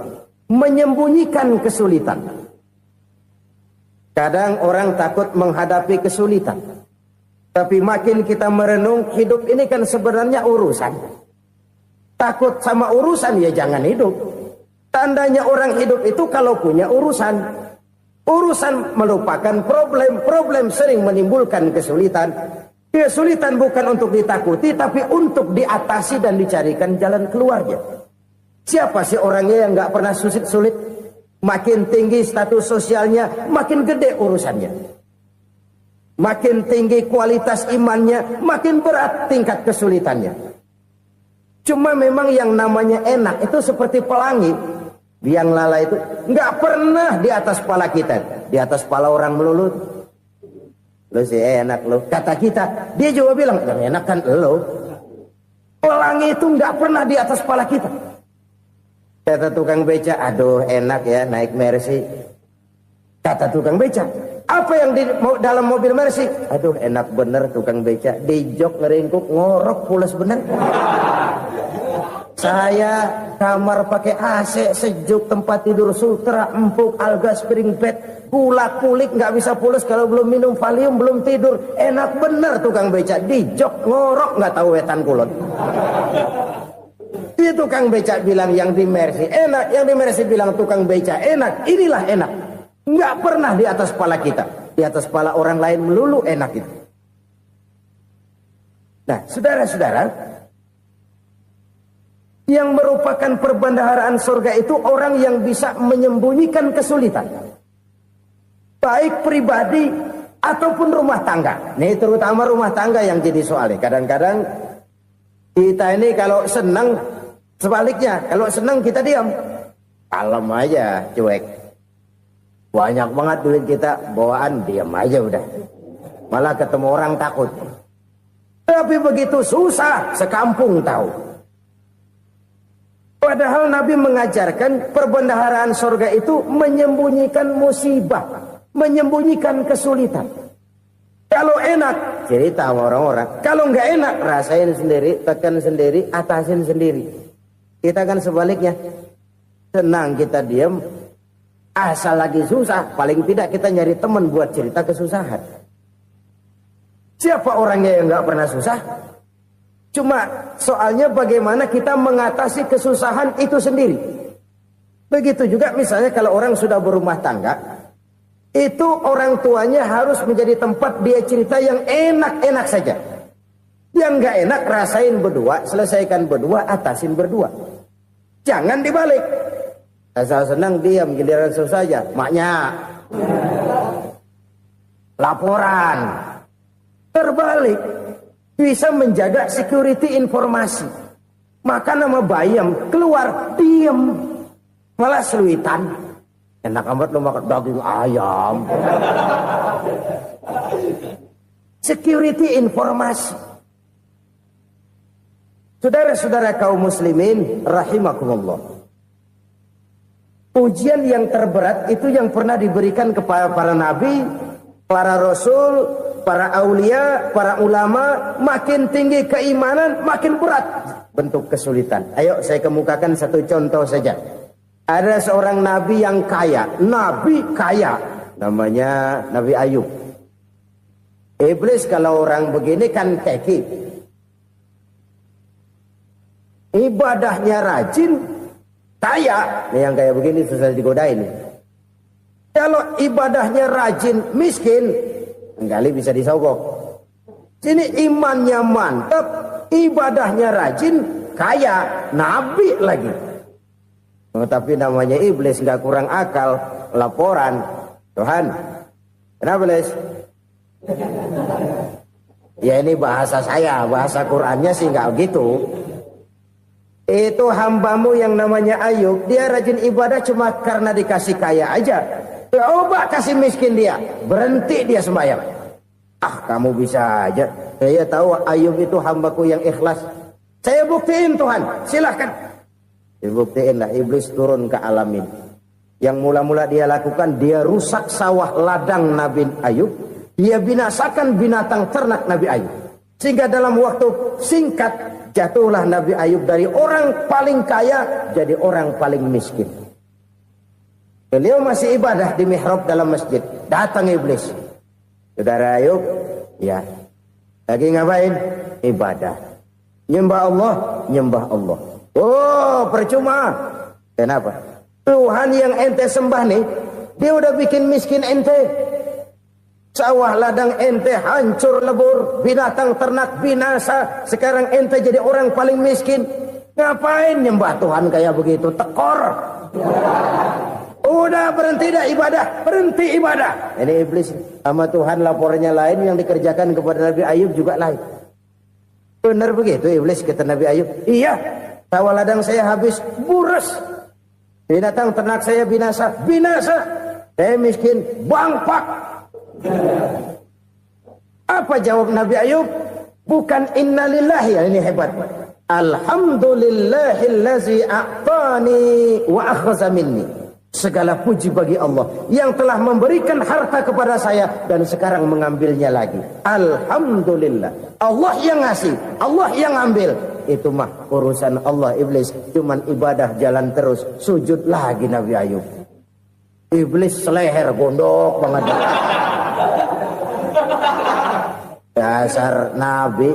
menyembunyikan kesulitan. Kadang orang takut menghadapi kesulitan. Tapi makin kita merenung, hidup ini kan sebenarnya urusan. Takut sama urusan ya jangan hidup. Tandanya orang hidup itu kalau punya urusan. Urusan melupakan problem. Problem sering menimbulkan kesulitan. Kesulitan bukan untuk ditakuti, tapi untuk diatasi dan dicarikan jalan keluarnya. Siapa sih orangnya yang nggak pernah sulit-sulit? Makin tinggi status sosialnya, makin gede urusannya. Makin tinggi kualitas imannya, makin berat tingkat kesulitannya. Cuma memang yang namanya enak itu seperti pelangi. Biang lala itu nggak pernah di atas kepala kita, di atas kepala orang melulu. Lo sih enak lo, kata kita. Dia juga bilang yang enak kan lo. Pelangi itu nggak pernah di atas kepala kita. Kata tukang beca, aduh enak ya naik Mercy. Kata tukang beca, apa yang di dalam mobil Mercy? Aduh enak bener tukang beca, di jok ngeringkuk ngorok pulas bener. Saya kamar pakai AC, sejuk, tempat tidur sutra, empuk, alga, spring bed, gula kulik nggak bisa pulas kalau belum minum Valium, belum tidur. Enak bener tukang beca, di jok ngorok nggak tahu wetan kulon. Itu tukang beca bilang yang di Mercy enak, yang di Mercy bilang tukang beca enak. Inilah enak. Nggak pernah di atas kepala kita, di atas kepala orang lain melulu enak itu. Nah, saudara-saudara, yang merupakan perbendaharaan surga itu orang yang bisa menyembunyikan kesulitan. Baik pribadi ataupun rumah tangga. Nih terutama rumah tangga yang jadi soalnya. Kadang-kadang kita ini kalau senang, sebaliknya. Kalau senang kita diam. Kalem aja, cuek. Banyak banget duit kita, bawaan diam aja udah. Malah ketemu orang takut. Tapi begitu susah, sekampung tahu. Padahal Nabi mengajarkan perbendaharaan surga itu menyembunyikan musibah, menyembunyikan kesulitan. Kalau enak, cerita sama orang-orang. Kalau nggak enak, rasain sendiri, tekan sendiri, atasin sendiri. Kita kan sebaliknya. Senang kita diam, asal lagi susah, paling tidak kita nyari teman buat cerita kesusahan. Siapa orangnya yang nggak pernah susah? Cuma soalnya bagaimana kita mengatasi kesusahan itu sendiri. Begitu juga misalnya kalau orang sudah berumah tangga, itu orang tuanya harus menjadi tempat dia cerita yang enak-enak saja. Yang nggak enak rasain berdua, selesaikan berdua, atasin berdua. Jangan dibalik. Asal senang diam, giliran susah saja. Maknya laporan. Terbalik. Bisa menjaga security informasi. Maka nama bayam keluar diam. Malah seluitan. Enak amat lo makan daging ayam. Security informasi. Saudara-saudara kaum muslimin rahimakumullah. Ujian yang terberat itu yang pernah diberikan kepada para nabi, para rasul, para aulia, para ulama. Makin tinggi keimanan, makin berat bentuk kesulitan. Ayo saya kemukakan satu contoh saja. Ada seorang nabi yang kaya, nabi kaya, namanya Nabi Ayub. Iblis kalau orang begini kan keki, ibadahnya rajin, kaya. Nih yang kayak begini susah digodain. Kalau ibadahnya rajin, miskin, kali bisa disogok. Sini imannya mantap, ibadahnya rajin, kaya, nabi lagi. Oh, tapi namanya iblis nggak kurang akal. Laporan, Tuhan, kenapa iblis? Ya ini bahasa saya, bahasa Qurannya sih nggak gitu. Itu hambamu yang namanya Ayub, dia rajin ibadah cuma karena dikasih kaya aja. Coba kasih miskin dia, berhenti dia sembahyang. Ah, kamu bisa aja. Saya tahu Ayub itu hambaku yang ikhlas. Saya buktiin Tuhan, silahkan. Dibuktiinlah, iblis turun ke alam ini. Yang mula-mula dia lakukan, dia rusak sawah ladang Nabi Ayub. Dia binasakan binatang ternak Nabi Ayub. Sehingga dalam waktu singkat, jatuhlah Nabi Ayub dari orang paling kaya jadi orang paling miskin. Beliau masih ibadah di mihrab dalam masjid. Datang iblis. Saudara Ayub, ya, lagi ngapain? Ibadah. Nyembah Allah, nyembah Allah. Oh, percuma. Kenapa? Tuhan yang ente sembah nih, dia udah bikin miskin ente. Sawah ladang ente hancur lebur, binatang ternak binasa. Sekarang ente jadi orang paling miskin. Ngapain nyembah Tuhan kayak begitu? Tekor. Udah berhenti dah ibadah, berhenti ibadah. Ini iblis sama Tuhan laporannya lain, yang dikerjakan kepada Nabi Ayub juga lain. Benar begitu iblis kata Nabi Ayub? Iya, sawah ladang saya habis, buras. Binatang ternak saya binasa, binasa. Saya miskin, bangpak. Apa jawab Nabi Ayub? Bukan innalillahi, ya, ini hebat. Alhamdulillahillazi a'tani wa akhza minni. Segala puji bagi Allah yang telah memberikan harta kepada saya dan sekarang mengambilnya lagi. Alhamdulillah. Allah yang ngasih, Allah yang ambil. Itu mah urusan Allah. Iblis cuman ibadah jalan terus, sujud lagi Nabi Ayub. Iblis seleher gondok banget. Dasar Nabi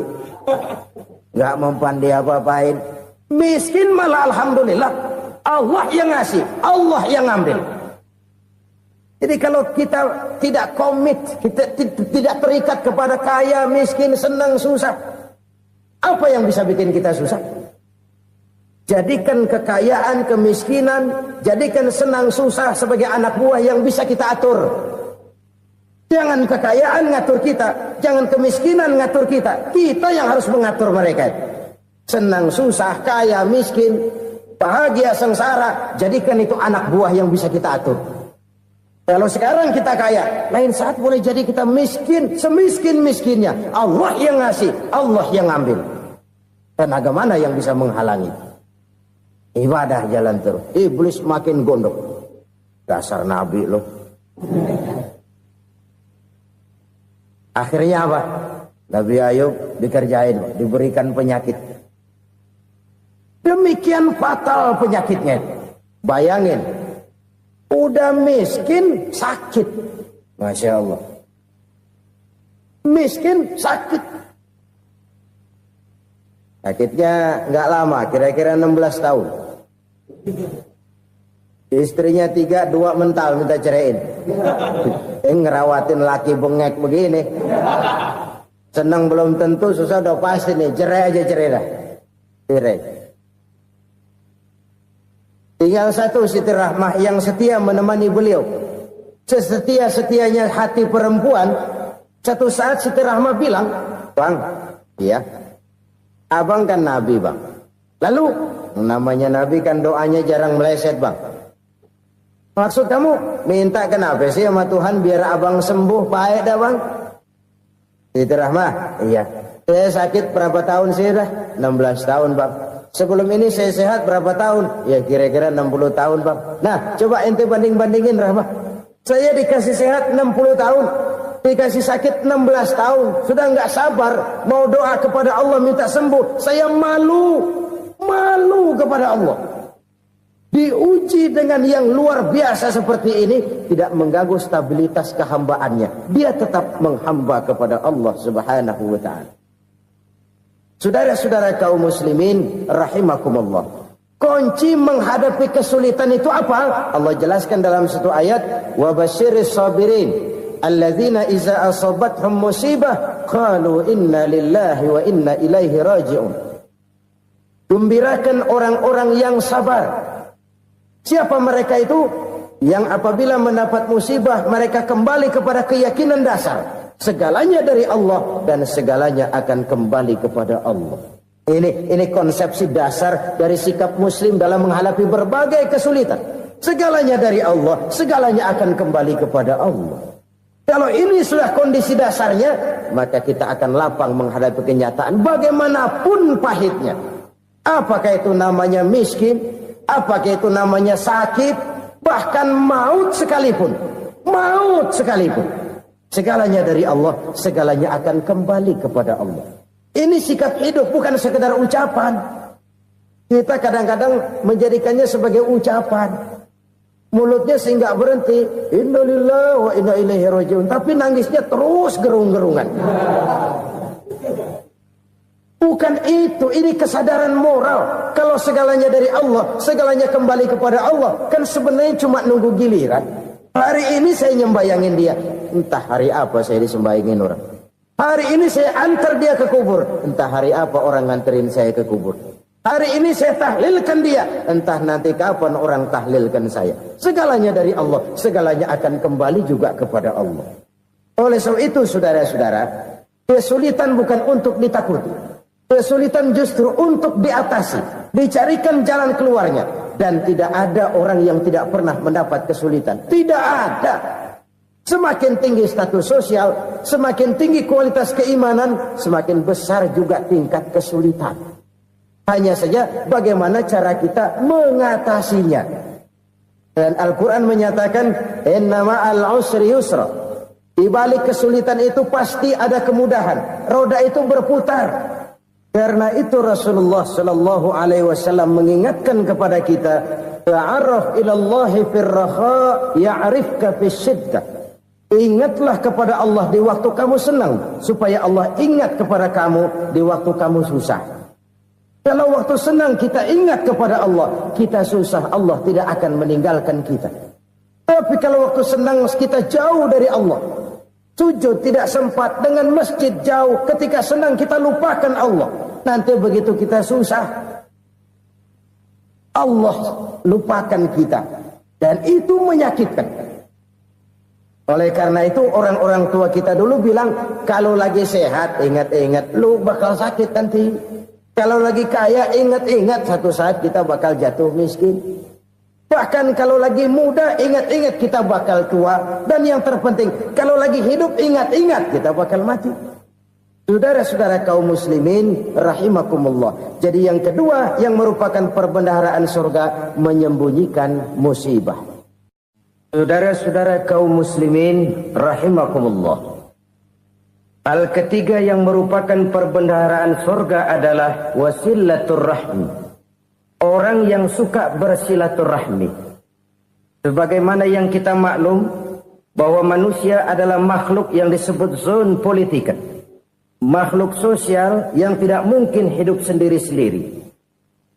nggak mempan dia apa-apain. Miskin malah alhamdulillah. Allah yang ngasih, Allah yang ambil. Jadi kalau kita tidak komit, kita tidak terikat kepada kaya, miskin, senang, susah, apa yang bisa bikin kita susah? Jadikan kekayaan, kemiskinan, jadikan senang, susah sebagai anak buah yang bisa kita atur. Jangan kekayaan ngatur kita, jangan kemiskinan ngatur kita. Kita yang harus mengatur mereka. Senang, susah, kaya, miskin, bahagia, sengsara, jadikan itu anak buah yang bisa kita atur. Kalau sekarang kita kaya, lain saat boleh jadi kita miskin, semiskin-miskinnya. Allah yang ngasih, Allah yang ambil. Tenaga mana yang bisa menghalangi? Ibadah jalan terus. Iblis makin gondok. Dasar Nabi loh. Akhirnya apa? Nabi Ayub dikerjain, diberikan penyakit. Demikian fatal penyakitnya. Bayangin, udah miskin, sakit. Masya Allah. Miskin, sakit. Sakitnya nggak lama, kira-kira 16 tahun. Istrinya 3, 2 mental minta ceraiin. Ngerawatin laki bengek begini. Senang belum tentu, susah udah pasti nih. Cerai aja, cerai dah. Cerai. Tinggal satu Siti Rahmah yang setia menemani beliau. Sesetia-setianya hati perempuan. Satu saat Siti Rahmah bilang, "Bang, iya, abang kan Nabi, Bang. Lalu, namanya Nabi kan doanya jarang meleset, Bang. Maksud kamu minta kenapa sih sama Tuhan biar abang sembuh baik dah, Bang?" Siti Rahmah, "Iya. Saya sakit berapa tahun sih dah?" 16 tahun, Bang. "Sebelum ini saya sehat berapa tahun?" "Ya kira-kira 60 tahun, Bang." "Nah, coba ente banding-bandingin, Rahmah. Saya dikasih sehat 60 tahun, dikasih sakit 16 tahun. Sudah nggak sabar mau doa kepada Allah minta sembuh. Saya malu kepada Allah. Diuji dengan yang luar biasa seperti ini, tidak mengganggu stabilitas kehambaannya. Dia tetap menghamba kepada Allah Subhanahu wa ta'ala." Saudara-saudara kaum muslimin rahimakumullah, kunci menghadapi kesulitan itu apa? Allah jelaskan dalam satu ayat, "Wa basyiris sabirin alladzina iza asabathum musibah qalu inna lillahi wa inna ilaihi raji'un." Gembirakan orang-orang yang sabar. Siapa mereka itu? Yang apabila mendapat musibah mereka kembali kepada keyakinan dasar, segalanya dari Allah dan segalanya akan kembali kepada Allah. Ini konsepsi dasar dari sikap muslim dalam menghadapi berbagai kesulitan. Segalanya dari Allah, segalanya akan kembali kepada Allah. Kalau ini sudah kondisi dasarnya, maka kita akan lapang menghadapi kenyataan bagaimanapun pahitnya. Apakah itu namanya miskin, apakah itu namanya sakit, bahkan maut sekalipun. Maut sekalipun. Segalanya dari Allah, segalanya akan kembali kepada Allah. Ini sikap hidup, bukan sekedar ucapan. Kita kadang-kadang menjadikannya sebagai ucapan. Mulutnya sehingga berhenti, innalillahi wa inna ilaihi raji'un, tapi nangisnya terus gerung-gerungan. Bukan itu, ini kesadaran moral. Kalau segalanya dari Allah, segalanya kembali kepada Allah, kan sebenarnya cuma nunggu giliran. Hari ini saya nyembayangin dia, entah hari apa saya disembayangin orang. Hari ini saya antar dia ke kubur, entah hari apa orang nganterin saya ke kubur. Hari ini saya tahlilkan dia, entah nanti kapan orang tahlilkan saya. Segalanya dari Allah, segalanya akan kembali juga kepada Allah. Oleh sebab itu saudara-saudara, kesulitan bukan untuk ditakuti. Kesulitan justru untuk diatasi, dicarikan jalan keluarnya. Dan tidak ada orang yang tidak pernah mendapat kesulitan. Tidak ada. Semakin tinggi status sosial, semakin tinggi kualitas keimanan, semakin besar juga tingkat kesulitan. Hanya saja bagaimana cara kita mengatasinya. Dan Al-Quran menyatakan, "Innama al-usri yusra." Di balik kesulitan itu pasti ada kemudahan. Roda itu berputar. Karena itu Rasulullah sallallahu alaihi wasallam mengingatkan kepada kita, "Ta'arraf ila Allahi fir raha ya'rifka fis syiddah." Ingatlah kepada Allah di waktu kamu senang, supaya Allah ingat kepada kamu di waktu kamu susah. Kalau waktu senang kita ingat kepada Allah, kita susah, Allah tidak akan meninggalkan kita. Tapi kalau waktu senang kita jauh dari Allah, sujud tidak sempat, dengan masjid jauh, ketika senang kita lupakan Allah. Nanti begitu kita susah, Allah lupakan kita. Dan itu menyakitkan. Oleh karena itu orang-orang tua kita dulu bilang, kalau lagi sehat ingat-ingat lu bakal sakit nanti. Kalau lagi kaya ingat-ingat satu saat kita bakal jatuh miskin. Bahkan kalau lagi muda ingat-ingat kita bakal tua. Dan yang terpenting kalau lagi hidup ingat-ingat kita bakal mati. Saudara-saudara kaum muslimin rahimakumullah. Jadi yang kedua yang merupakan perbendaharaan surga, menyembunyikan musibah. Saudara-saudara kaum muslimin rahimakumullah. Hal ketiga yang merupakan perbendaharaan surga adalah wasilaturrahmi. Orang yang suka bersilaturahmi. Sebagaimana yang kita maklum bahwa manusia adalah makhluk yang disebut zon politika. Makhluk sosial yang tidak mungkin hidup sendiri-sendiri.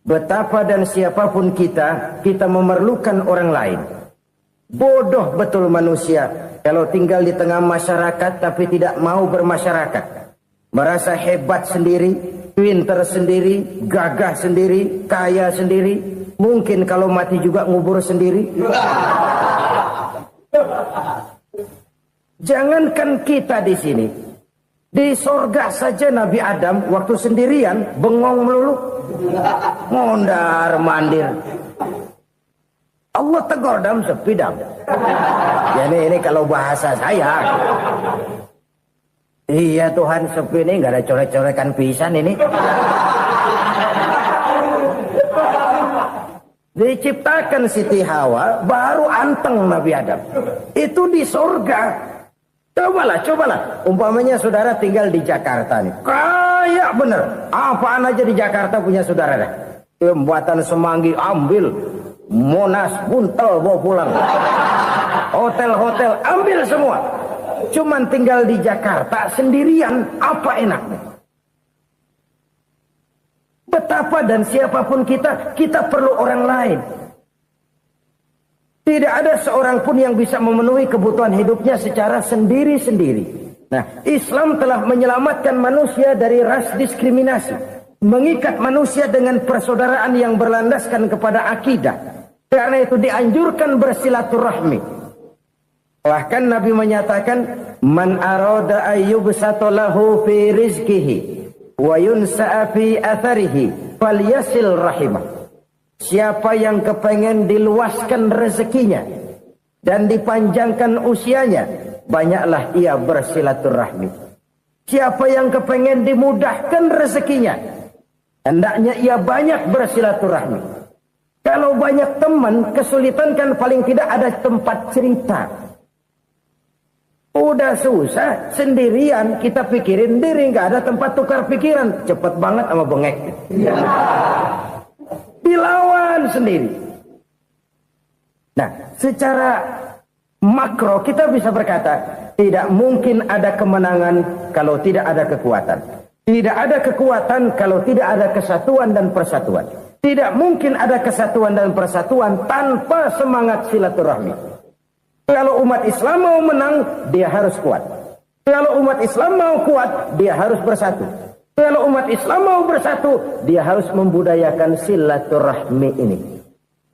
Betapa dan siapapun kita memerlukan orang lain. Bodoh betul manusia kalau tinggal di tengah masyarakat tapi tidak mau bermasyarakat. Merasa hebat sendiri, pintar sendiri, gagah sendiri, kaya sendiri. Mungkin kalau mati juga ngubur sendiri. Jangankan kita di sini. Di sorga saja Nabi Adam waktu sendirian bengong melulu, mondar mandir. Allah tegur dam sepi dam. Jadi ini kalau bahasa saya. Iya Tuhan sepi ini nggak ada coret-corekan pisan ini. Diciptakan Siti Hawa baru anteng Nabi Adam. Itu di sorga. Cobalah. Umpamanya saudara tinggal di Jakarta nih. Kayak bener. Apaan aja di Jakarta punya saudara dah. Pembuatan Semanggi ambil. Monas, Buntel bawa pulang. Hotel-hotel ambil semua. Cuman tinggal di Jakarta sendirian. Apa enaknya? Betapa dan siapapun kita perlu orang lain. Tidak ada seorang pun yang bisa memenuhi kebutuhan hidupnya secara sendiri-sendiri. Nah, Islam telah menyelamatkan manusia dari ras diskriminasi. Mengikat manusia dengan persaudaraan yang berlandaskan kepada akidah. Karena itu dianjurkan bersilaturahmi. Bahkan Nabi menyatakan, Man arada ayyubsata lahu fi rizkihi wa yunsa'a fi atharihi falyasil rahimah. Siapa yang kepengen diluaskan rezekinya dan dipanjangkan usianya, banyaklah ia bersilaturahmi. Siapa yang kepengen dimudahkan rezekinya, hendaknya ia banyak bersilaturahmi. Kalau banyak teman, kesulitan kan paling tidak ada tempat cerita. Udah susah, sendirian kita pikirin diri, nggak ada tempat tukar pikiran. Cepet banget sama bengek. Dilawan sendiri. Nah, secara makro kita bisa berkata, tidak mungkin ada kemenangan kalau tidak ada kekuatan. Tidak ada kekuatan kalau tidak ada kesatuan dan persatuan. Tidak mungkin ada kesatuan dan persatuan tanpa semangat silaturahmi. Kalau umat Islam mau menang, dia harus kuat. Kalau umat Islam mau kuat, dia harus bersatu. Kalau umat Islam mau bersatu, dia harus membudayakan silaturahmi ini.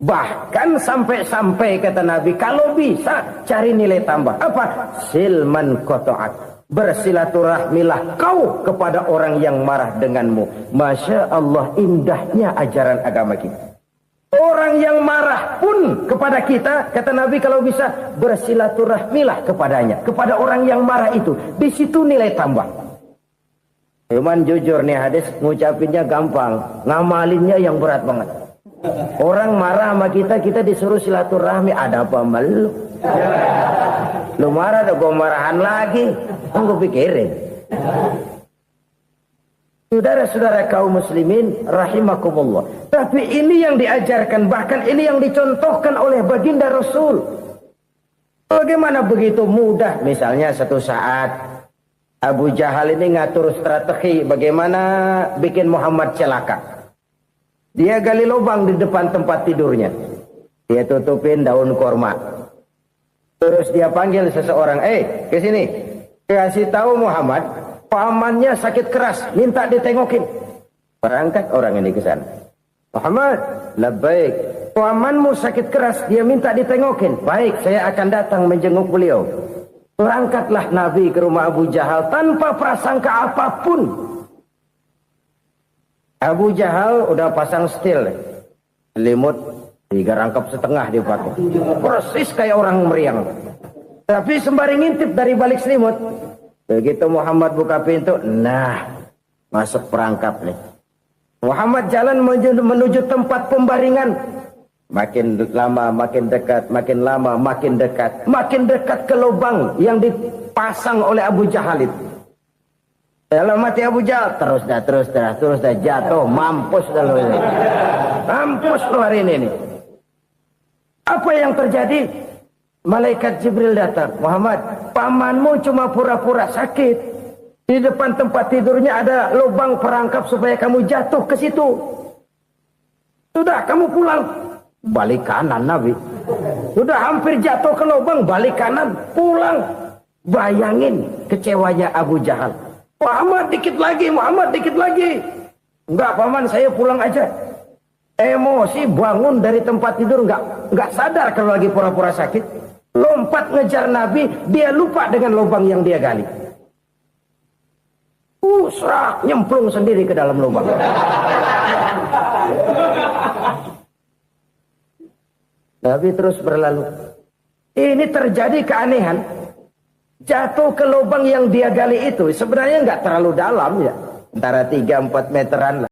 Bahkan sampai-sampai kata Nabi, kalau bisa cari nilai tambah. Apa? Silman qata'ak. Bersilaturahmilah kau kepada orang yang marah denganmu. Masya Allah, indahnya ajaran agama kita. Orang yang marah pun kepada kita, kata Nabi, kalau bisa bersilaturahmilah kepadanya. Kepada orang yang marah itu. Di situ nilai tambah. Cuman jujur nih hadis, ngucapinnya gampang, ngamalinnya yang berat banget. Orang marah sama kita disuruh silaturahmi, ada apa malu? Lu marah, ada gua marahan lagi. Gue pikirin. Saudara-saudara kaum muslimin rahimakumullah. Tapi ini yang diajarkan, bahkan ini yang dicontohkan oleh baginda Rasul. Bagaimana begitu mudah? Misalnya satu saat Abu Jahal ini ngatur strategi bagaimana bikin Muhammad celaka. Dia gali lubang di depan tempat tidurnya. Dia tutupin daun korma. Terus dia panggil seseorang, ke sini. Kasih tahu Muhammad, pamannya sakit keras, minta ditengokin. Berangkat orang ini ke sana. Muhammad, labbaik. Pamanmu sakit keras, dia minta ditengokin. Baik, saya akan datang menjenguk beliau. Berangkatlah Nabi ke rumah Abu Jahal tanpa prasangka apapun. Abu Jahal udah pasang setil, selimut 3 rangkap setengah dipakai, persis kayak orang meriang. Tapi sembari ngintip dari balik selimut, Begitu Muhammad buka pintu, nah masuk perangkap nih. Muhammad jalan menuju tempat pembaringan. Makin lama makin dekat, makin lama makin dekat. Makin dekat ke lubang yang dipasang oleh Abu Jahal itu. Dalam mati Abu Jahal, terus dah jatuh, mampus dah lo ini. Mampus lo hari ini nih. Apa yang terjadi? Malaikat Jibril datang. Muhammad, pamanmu cuma pura-pura sakit. Di depan tempat tidurnya ada lubang perangkap supaya kamu jatuh ke situ. Sudah, kamu pulang. Balik kanan Nabi. Sudah hampir jatuh ke lubang, balik kanan, pulang. Bayangin kecewanya Abu Jahal. Muhammad dikit lagi, Muhammad dikit lagi. Enggak paman, saya pulang aja. Emosi bangun dari tempat tidur, enggak sadar kalau lagi pura-pura sakit. Lompat ngejar Nabi, dia lupa dengan lubang yang dia gali. Serak, nyemplung sendiri ke dalam lubang. Nabi terus berlalu. Ini terjadi keanehan. Jatuh ke lubang yang dia gali itu sebenarnya nggak terlalu dalam ya. Antara 3-4 meteran lah.